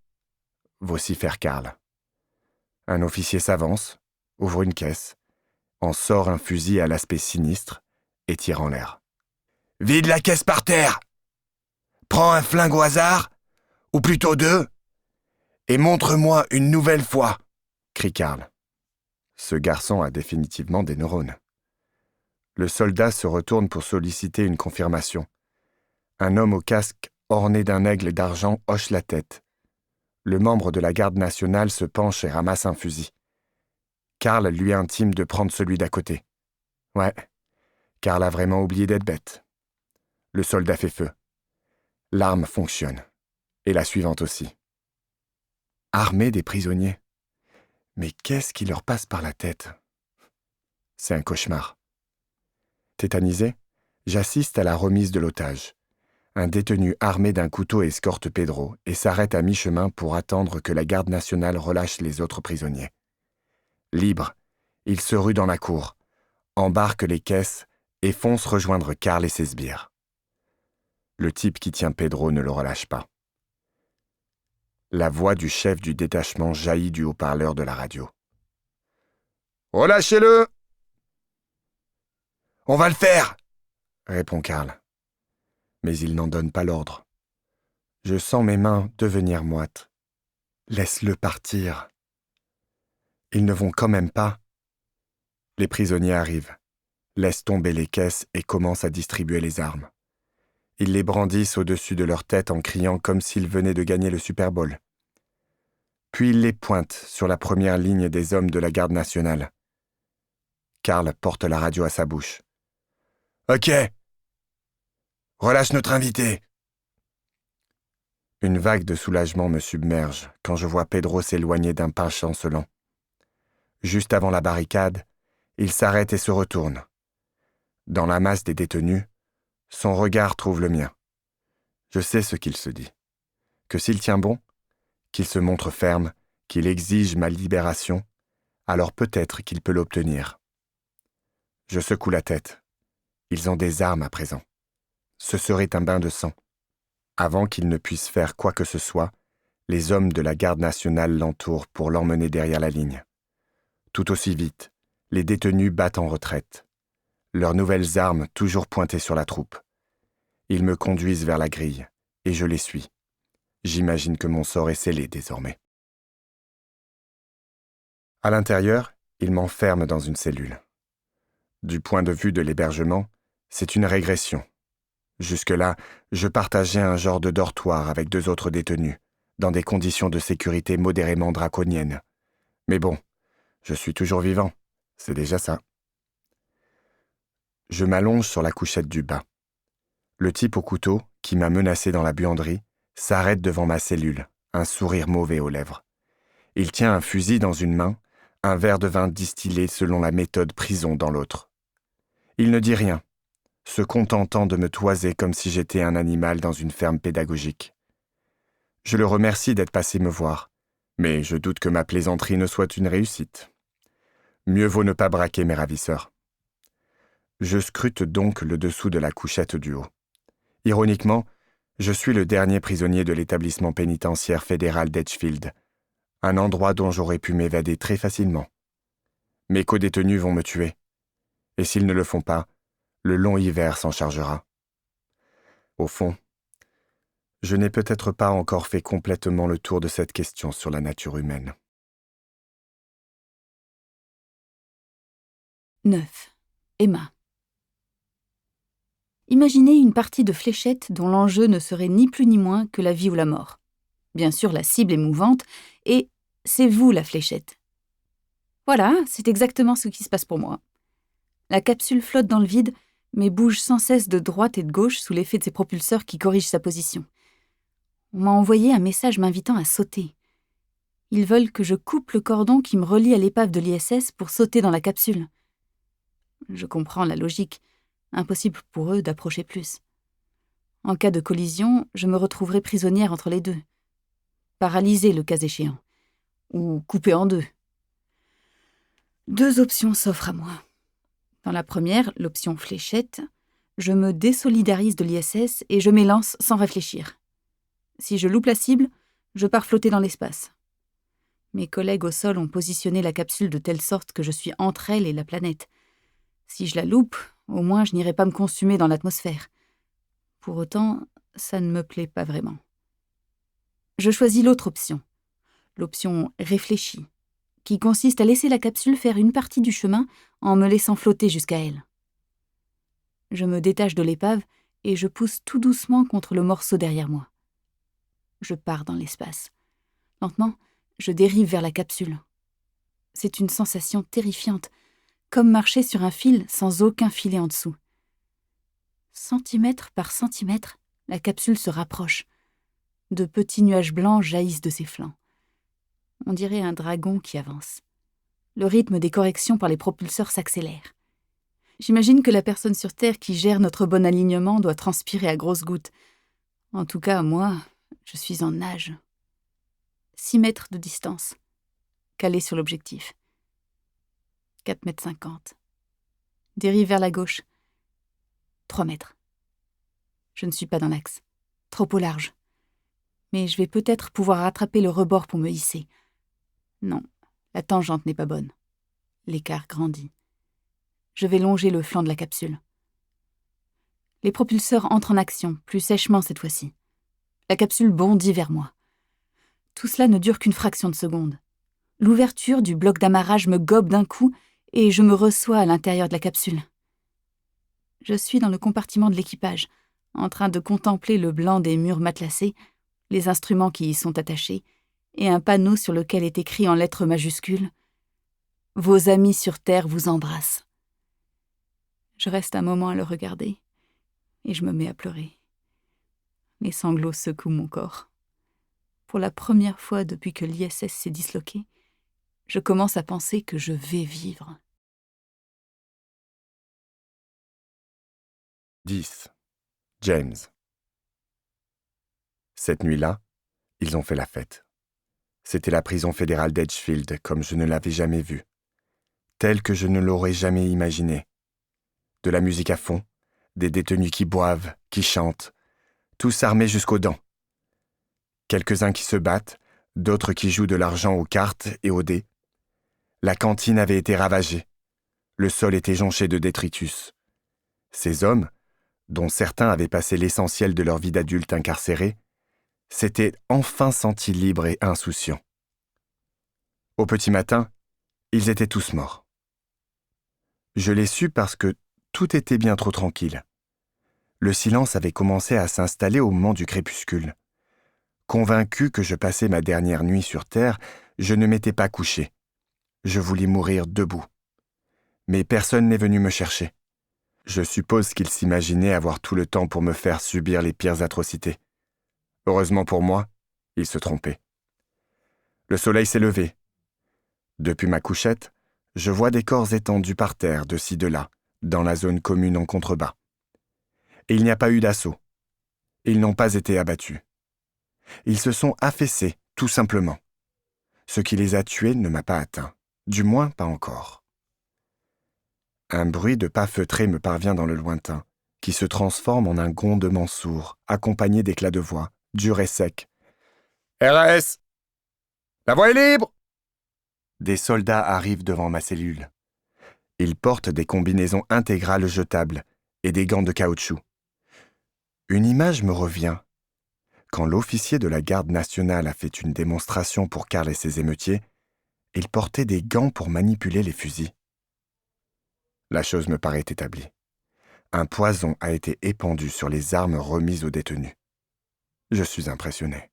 vocifère Karl. Un officier s'avance, ouvre une caisse, en sort un fusil à l'aspect sinistre et tire en l'air. « Vide la caisse par terre ! Prends un flingue au hasard, ou plutôt 2, et montre-moi une nouvelle fois !» crie Karl. Ce garçon a définitivement des neurones. Le soldat se retourne pour solliciter une confirmation. Un homme au casque orné d'un aigle d'argent hoche la tête. Le membre de la garde nationale se penche et ramasse un fusil. Karl lui intime de prendre celui d'à côté. Ouais, Karl a vraiment oublié d'être bête. Le soldat fait feu. L'arme fonctionne. Et la suivante aussi. Armer des prisonniers. Mais qu'est-ce qui leur passe par la tête ? C'est un cauchemar. Tétanisé, j'assiste à la remise de l'otage. Un détenu armé d'un couteau escorte Pedro et s'arrête à mi-chemin pour attendre que la garde nationale relâche les autres prisonniers. Libre, il se rue dans la cour, embarque les caisses et fonce rejoindre Karl et ses sbires. Le type qui tient Pedro ne le relâche pas. La voix du chef du détachement jaillit du haut-parleur de la radio. « Relâchez-le !»« On va le faire !» répond Karl. Mais il n'en donne pas l'ordre. Je sens mes mains devenir moites. Laisse-le partir. Ils ne vont quand même pas. Les prisonniers arrivent, laissent tomber les caisses et commencent à distribuer les armes. Ils les brandissent au-dessus de leur tête en criant comme s'ils venaient de gagner le Super Bowl. Puis ils les pointent sur la première ligne des hommes de la garde nationale. Karl porte la radio à sa bouche. « Ok. Relâche notre invité. » Une vague de soulagement me submerge quand je vois Pedro s'éloigner d'un pas chancelant. Juste avant la barricade, il s'arrête et se retourne. Dans la masse des détenus, son regard trouve le mien. Je sais ce qu'il se dit. Que s'il tient bon, qu'il se montre ferme, qu'il exige ma libération, alors peut-être qu'il peut l'obtenir. Je secoue la tête. Ils ont des armes à présent. Ce serait un bain de sang. Avant qu'ils ne puissent faire quoi que ce soit, les hommes de la garde nationale l'entourent pour l'emmener derrière la ligne. Tout aussi vite, les détenus battent en retraite. Leurs nouvelles armes toujours pointées sur la troupe. Ils me conduisent vers la grille, et je les suis. J'imagine que mon sort est scellé désormais. À l'intérieur, ils m'enferment dans une cellule. Du point de vue de l'hébergement, c'est une régression. Jusque-là, je partageais un genre de dortoir avec 2 autres détenus, dans des conditions de sécurité modérément draconiennes. Mais bon, je suis toujours vivant, c'est déjà ça. Je m'allonge sur la couchette du bas. Le type au couteau, qui m'a menacé dans la buanderie, s'arrête devant ma cellule, un sourire mauvais aux lèvres. Il tient un fusil dans une main, un verre de vin distillé selon la méthode prison dans l'autre. Il ne dit rien, se contentant de me toiser comme si j'étais un animal dans une ferme pédagogique. Je le remercie d'être passé me voir, mais je doute que ma plaisanterie ne soit une réussite. Mieux vaut ne pas braquer mes ravisseurs. Je scrute donc le dessous de la couchette du haut. Ironiquement, je suis le dernier prisonnier de l'établissement pénitentiaire fédéral d'Edgefield, un endroit dont j'aurais pu m'évader très facilement. Mes codétenus vont me tuer, et s'ils ne le font pas, le long hiver s'en chargera. Au fond, je n'ai peut-être pas encore fait complètement le tour de cette question sur la nature humaine. 9. Emma. Imaginez une partie de fléchettes dont l'enjeu ne serait ni plus ni moins que la vie ou la mort. Bien sûr, la cible est mouvante, et c'est vous la fléchette. Voilà, c'est exactement ce qui se passe pour moi. La capsule flotte dans le vide, mais bouge sans cesse de droite et de gauche sous l'effet de ses propulseurs qui corrigent sa position. On m'a envoyé un message m'invitant à sauter. Ils veulent que je coupe le cordon qui me relie à l'épave de l'ISS pour sauter dans la capsule. Je comprends la logique. Impossible pour eux d'approcher plus. En cas de collision, je me retrouverai prisonnière entre les deux. Paralysée le cas échéant. Ou coupée en deux. 2 options s'offrent à moi. Dans la première, l'option fléchette, je me désolidarise de l'ISS et je m'élance sans réfléchir. Si je loupe la cible, je pars flotter dans l'espace. Mes collègues au sol ont positionné la capsule de telle sorte que je suis entre elle et la planète. Si je la loupe, au moins je n'irai pas me consumer dans l'atmosphère. Pour autant, ça ne me plaît pas vraiment. Je choisis l'autre option, l'option réfléchie, qui consiste à laisser la capsule faire une partie du chemin en me laissant flotter jusqu'à elle. Je me détache de l'épave et je pousse tout doucement contre le morceau derrière moi. Je pars dans l'espace. Lentement, je dérive vers la capsule. C'est une sensation terrifiante, comme marcher sur un fil sans aucun filet en dessous. Centimètre par centimètre, la capsule se rapproche. De petits nuages blancs jaillissent de ses flancs. On dirait un dragon qui avance. Le rythme des corrections par les propulseurs s'accélère. J'imagine que la personne sur Terre qui gère notre bon alignement doit transpirer à grosses gouttes. En tout cas, moi, je suis en nage. 6 mètres de distance, calé sur l'objectif. 4,50 mètres. Dérive vers la gauche. 3 mètres. Je ne suis pas dans l'axe. Trop au large. Mais je vais peut-être pouvoir rattraper le rebord pour me hisser. Non, la tangente n'est pas bonne. L'écart grandit. Je vais longer le flanc de la capsule. Les propulseurs entrent en action, plus sèchement cette fois-ci. La capsule bondit vers moi. Tout cela ne dure qu'une fraction de seconde. L'ouverture du bloc d'amarrage me gobe d'un coup et je me reçois à l'intérieur de la capsule. Je suis dans le compartiment de l'équipage, en train de contempler le blanc des murs matelassés, les instruments qui y sont attachés, et un panneau sur lequel est écrit en lettres majuscules « Vos amis sur Terre vous embrassent ». Je reste un moment à le regarder, et je me mets à pleurer. Les sanglots secouent mon corps. Pour la première fois depuis que l'ISS s'est disloqué, je commence à penser que je vais vivre. 10. James. Cette nuit-là, ils ont fait la fête. C'était la prison fédérale d'Edgefield comme je ne l'avais jamais vue, telle que je ne l'aurais jamais imaginée. De la musique à fond, des détenus qui boivent, qui chantent, tous armés jusqu'aux dents. Quelques-uns qui se battent, d'autres qui jouent de l'argent aux cartes et aux dés. La cantine avait été ravagée. Le sol était jonché de détritus. Ces hommes, dont certains avaient passé l'essentiel de leur vie d'adulte incarcérés, s'étaient enfin sentis libres et insouciants. Au petit matin, ils étaient tous morts. Je l'ai su parce que tout était bien trop tranquille. Le silence avait commencé à s'installer au moment du crépuscule. Convaincu que je passais ma dernière nuit sur Terre, je ne m'étais pas couché. Je voulais mourir debout. Mais personne n'est venu me chercher. Je suppose qu'il s'imaginait avoir tout le temps pour me faire subir les pires atrocités. Heureusement pour moi, il se trompait. Le soleil s'est levé. Depuis ma couchette, je vois des corps étendus par terre de ci de là, dans la zone commune en contrebas. Et il n'y a pas eu d'assaut. Ils n'ont pas été abattus. Ils se sont affaissés, tout simplement. Ce qui les a tués ne m'a pas atteint, du moins pas encore. Un bruit de pas feutrés me parvient dans le lointain, qui se transforme en un grondement sourd, accompagné d'éclats de voix, durs et secs. « RAS! La voie est libre !» Des soldats arrivent devant ma cellule. Ils portent des combinaisons intégrales jetables et des gants de caoutchouc. Une image me revient. Quand l'officier de la garde nationale a fait une démonstration pour Karl et ses émeutiers, il portait des gants pour manipuler les fusils. La chose me paraît établie. Un poison a été épandu sur les armes remises aux détenus. Je suis impressionné.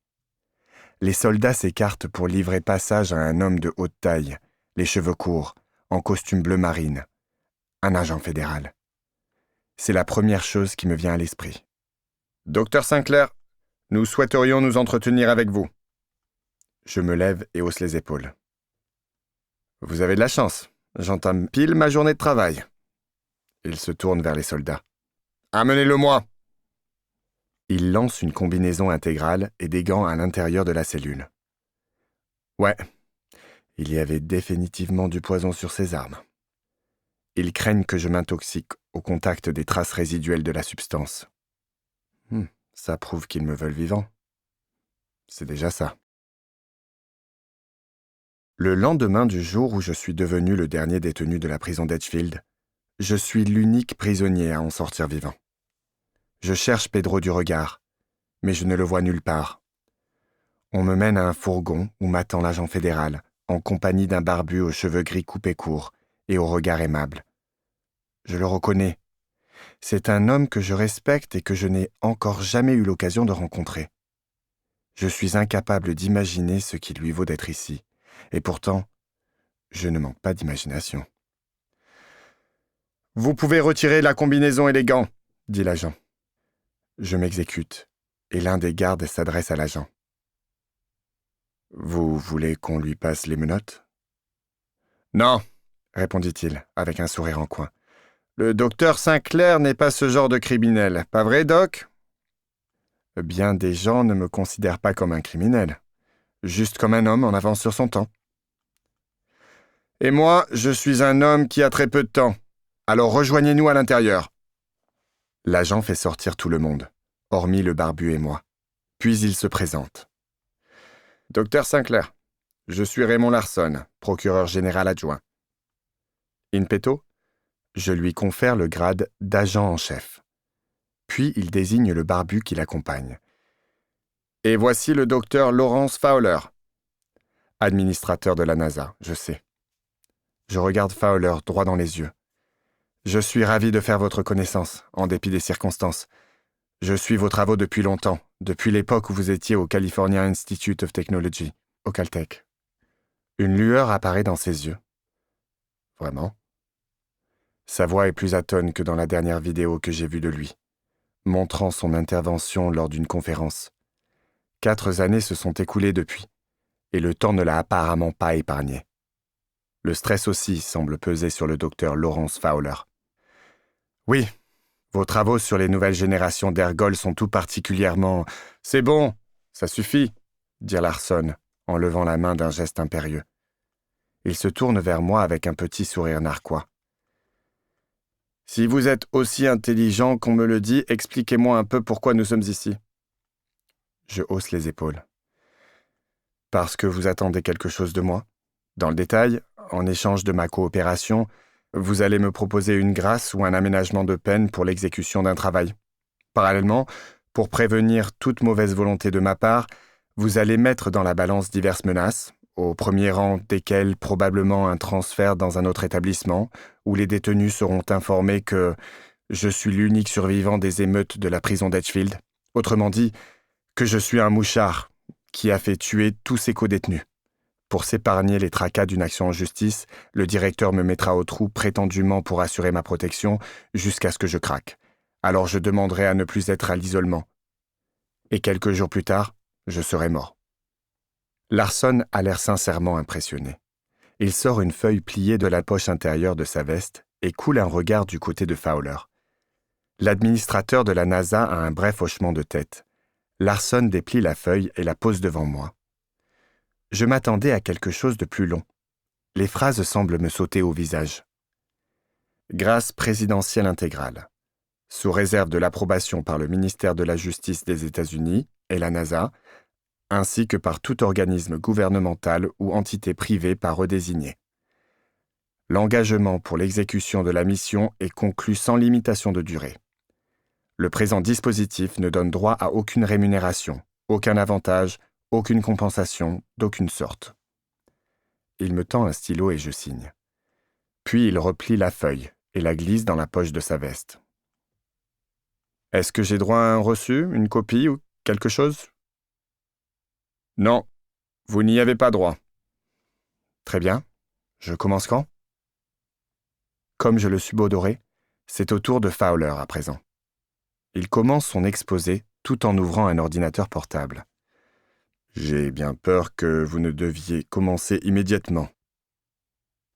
Les soldats s'écartent pour livrer passage à un homme de haute taille, les cheveux courts, en costume bleu marine, un agent fédéral. C'est la première chose qui me vient à l'esprit. « Docteur Sinclair, nous souhaiterions nous entretenir avec vous. » Je me lève et hausse les épaules. « Vous avez de la chance. J'entame pile ma journée de travail. » Il se tourne vers les soldats. « Amenez-le-moi !» Il lance une combinaison intégrale et des gants à l'intérieur de la cellule. Ouais, il y avait définitivement du poison sur ces armes. Ils craignent que je m'intoxique au contact des traces résiduelles de la substance. Ça prouve qu'ils me veulent vivant. C'est déjà ça. Le lendemain du jour où je suis devenu le dernier détenu de la prison d'Edgefield, je suis l'unique prisonnier à en sortir vivant. Je cherche Pedro du regard, mais je ne le vois nulle part. On me mène à un fourgon où m'attend l'agent fédéral, en compagnie d'un barbu aux cheveux gris coupés courts et au regard aimable. Je le reconnais. C'est un homme que je respecte et que je n'ai encore jamais eu l'occasion de rencontrer. Je suis incapable d'imaginer ce qui lui vaut d'être ici, et pourtant, je ne manque pas d'imagination. « Vous pouvez retirer la combinaison et les gants, » dit l'agent. Je m'exécute, et l'un des gardes s'adresse à l'agent. « Vous voulez qu'on lui passe les menottes ?»« Non, » répondit-il, avec un sourire en coin. « Le docteur Sinclair n'est pas ce genre de criminel, pas vrai, Doc ?» Bien des gens ne me considèrent pas comme un criminel, juste comme un homme en avance sur son temps. « Et moi, je suis un homme qui a très peu de temps, alors rejoignez-nous à l'intérieur. » L'agent fait sortir tout le monde, hormis le barbu et moi. Puis il se présente. « Docteur Sinclair, je suis Raymond Larson, procureur général adjoint. » In petto, je lui confère le grade d'agent en chef. Puis il désigne le barbu qui l'accompagne. « Et voici le docteur Lawrence Fowler, administrateur de la NASA, je sais. » Je regarde Fowler droit dans les yeux. « Je suis ravi de faire votre connaissance, en dépit des circonstances. Je suis vos travaux depuis longtemps, depuis l'époque où vous étiez au California Institute of Technology, au Caltech. » Une lueur apparaît dans ses yeux. Vraiment ? Sa voix est plus atone que dans la dernière vidéo que j'ai vue de lui, montrant son intervention lors d'une conférence. 4 années se sont écoulées depuis, et le temps ne l'a apparemment pas épargné. Le stress aussi semble peser sur le docteur Lawrence Fowler. « Oui, vos travaux sur les nouvelles générations d'ergols sont tout particulièrement... »« C'est bon, ça suffit, » dit Larson, en levant la main d'un geste impérieux. Il se tourne vers moi avec un petit sourire narquois. « Si vous êtes aussi intelligent qu'on me le dit, expliquez-moi un peu pourquoi nous sommes ici. » Je hausse les épaules. « Parce que vous attendez quelque chose de moi. Dans le détail, en échange de ma coopération, vous allez me proposer une grâce ou un aménagement de peine pour l'exécution d'un travail. Parallèlement, pour prévenir toute mauvaise volonté de ma part, vous allez mettre dans la balance diverses menaces, au premier rang desquelles probablement un transfert dans un autre établissement, où les détenus seront informés que je suis l'unique survivant des émeutes de la prison d'Edgefield. Autrement dit, que je suis un mouchard qui a fait tuer tous ses codétenus. Pour s'épargner les tracas d'une action en justice, le directeur me mettra au trou prétendument pour assurer ma protection jusqu'à ce que je craque. Alors je demanderai à ne plus être à l'isolement. Et quelques jours plus tard, je serai mort. Larson a l'air sincèrement impressionné. Il sort une feuille pliée de la poche intérieure de sa veste et coule un regard du côté de Fowler. L'administrateur de la NASA a un bref hochement de tête. Larson déplie la feuille et la pose devant moi. Je m'attendais à quelque chose de plus long. Les phrases semblent me sauter au visage. Grâce présidentielle intégrale. Sous réserve de l'approbation par le ministère de la Justice des États-Unis et la NASA, ainsi que par tout organisme gouvernemental ou entité privée par eux désigné. L'engagement pour l'exécution de la mission est conclu sans limitation de durée. Le présent dispositif ne donne droit à aucune rémunération, aucun avantage, aucune compensation, d'aucune sorte. Il me tend un stylo et je signe. Puis il replie la feuille et la glisse dans la poche de sa veste. « Est-ce que j'ai droit à un reçu, une copie ou quelque chose ?»« Non, vous n'y avez pas droit. »« Très bien. Je commence quand ?» Comme je le subodorais, c'est au tour de Fowler à présent. Il commence son exposé tout en ouvrant un ordinateur portable. « J'ai bien peur que vous ne deviez commencer immédiatement. »«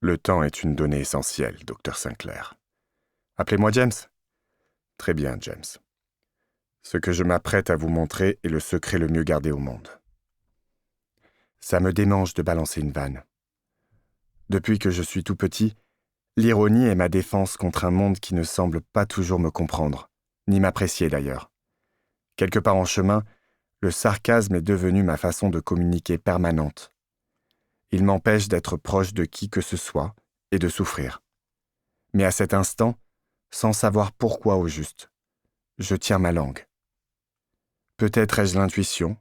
Le temps est une donnée essentielle, Dr. Sinclair. »« Appelez-moi James. »« Très bien, James. Ce que je m'apprête à vous montrer est le secret le mieux gardé au monde. » Ça me démange de balancer une vanne. Depuis que je suis tout petit, l'ironie est ma défense contre un monde qui ne semble pas toujours me comprendre, ni m'apprécier d'ailleurs. Quelque part en chemin, le sarcasme est devenu ma façon de communiquer permanente. Il m'empêche d'être proche de qui que ce soit et de souffrir. Mais à cet instant, sans savoir pourquoi au juste, je tiens ma langue. Peut-être ai-je l'intuition,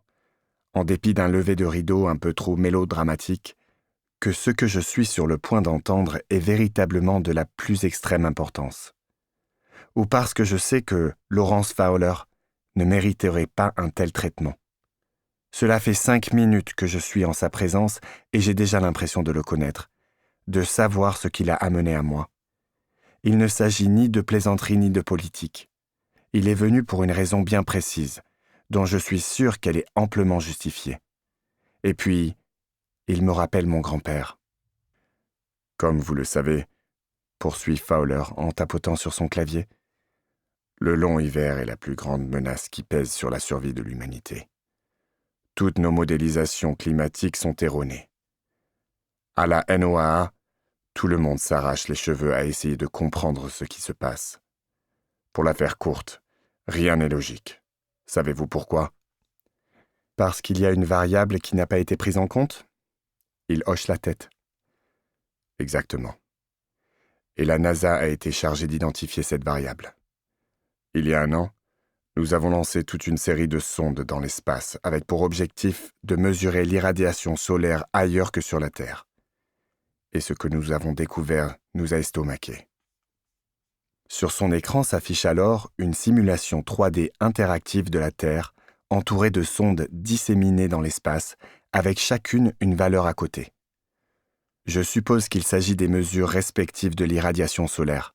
en dépit d'un lever de rideau un peu trop mélodramatique, que ce que je suis sur le point d'entendre est véritablement de la plus extrême importance. Ou parce que je sais que Lawrence Fowler ne mériterait pas un tel traitement. Cela fait 5 minutes que je suis en sa présence et j'ai déjà l'impression de le connaître, de savoir ce qui l'a amené à moi. Il ne s'agit ni de plaisanterie ni de politique. Il est venu pour une raison bien précise, dont je suis sûr qu'elle est amplement justifiée. Et puis, il me rappelle mon grand-père. Comme vous le savez, poursuit Fowler en tapotant sur son clavier, le long hiver est la plus grande menace qui pèse sur la survie de l'humanité. Toutes nos modélisations climatiques sont erronées. À la NOAA, tout le monde s'arrache les cheveux à essayer de comprendre ce qui se passe. Pour la faire courte, rien n'est logique. Savez-vous pourquoi ? Parce qu'il y a une variable qui n'a pas été prise en compte ? Il hoche la tête. Exactement. Et la NASA a été chargée d'identifier cette variable. Il y a 1 an, nous avons lancé toute une série de sondes dans l'espace avec pour objectif de mesurer l'irradiation solaire ailleurs que sur la Terre. Et ce que nous avons découvert nous a estomaqués. Sur son écran s'affiche alors une simulation 3D interactive de la Terre entourée de sondes disséminées dans l'espace avec chacune une valeur à côté. Je suppose qu'il s'agit des mesures respectives de l'irradiation solaire.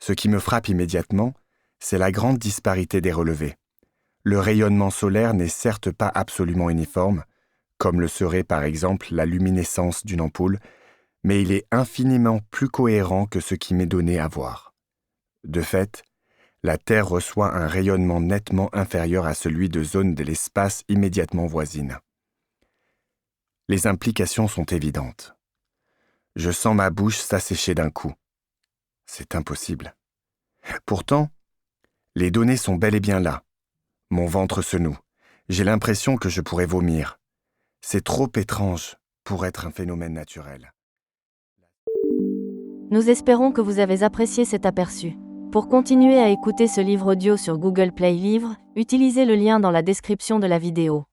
Ce qui me frappe immédiatement, c'est la grande disparité des relevés. Le rayonnement solaire n'est certes pas absolument uniforme, comme le serait par exemple la luminescence d'une ampoule, mais il est infiniment plus cohérent que ce qui m'est donné à voir. De fait, la Terre reçoit un rayonnement nettement inférieur à celui de zones de l'espace immédiatement voisines. Les implications sont évidentes. Je sens ma bouche s'assécher d'un coup. C'est impossible. Pourtant, les données sont bel et bien là. Mon ventre se noue. J'ai l'impression que je pourrais vomir. C'est trop étrange pour être un phénomène naturel. Nous espérons que vous avez apprécié cet aperçu. Pour continuer à écouter ce livre audio sur Google Play Livres, utilisez le lien dans la description de la vidéo.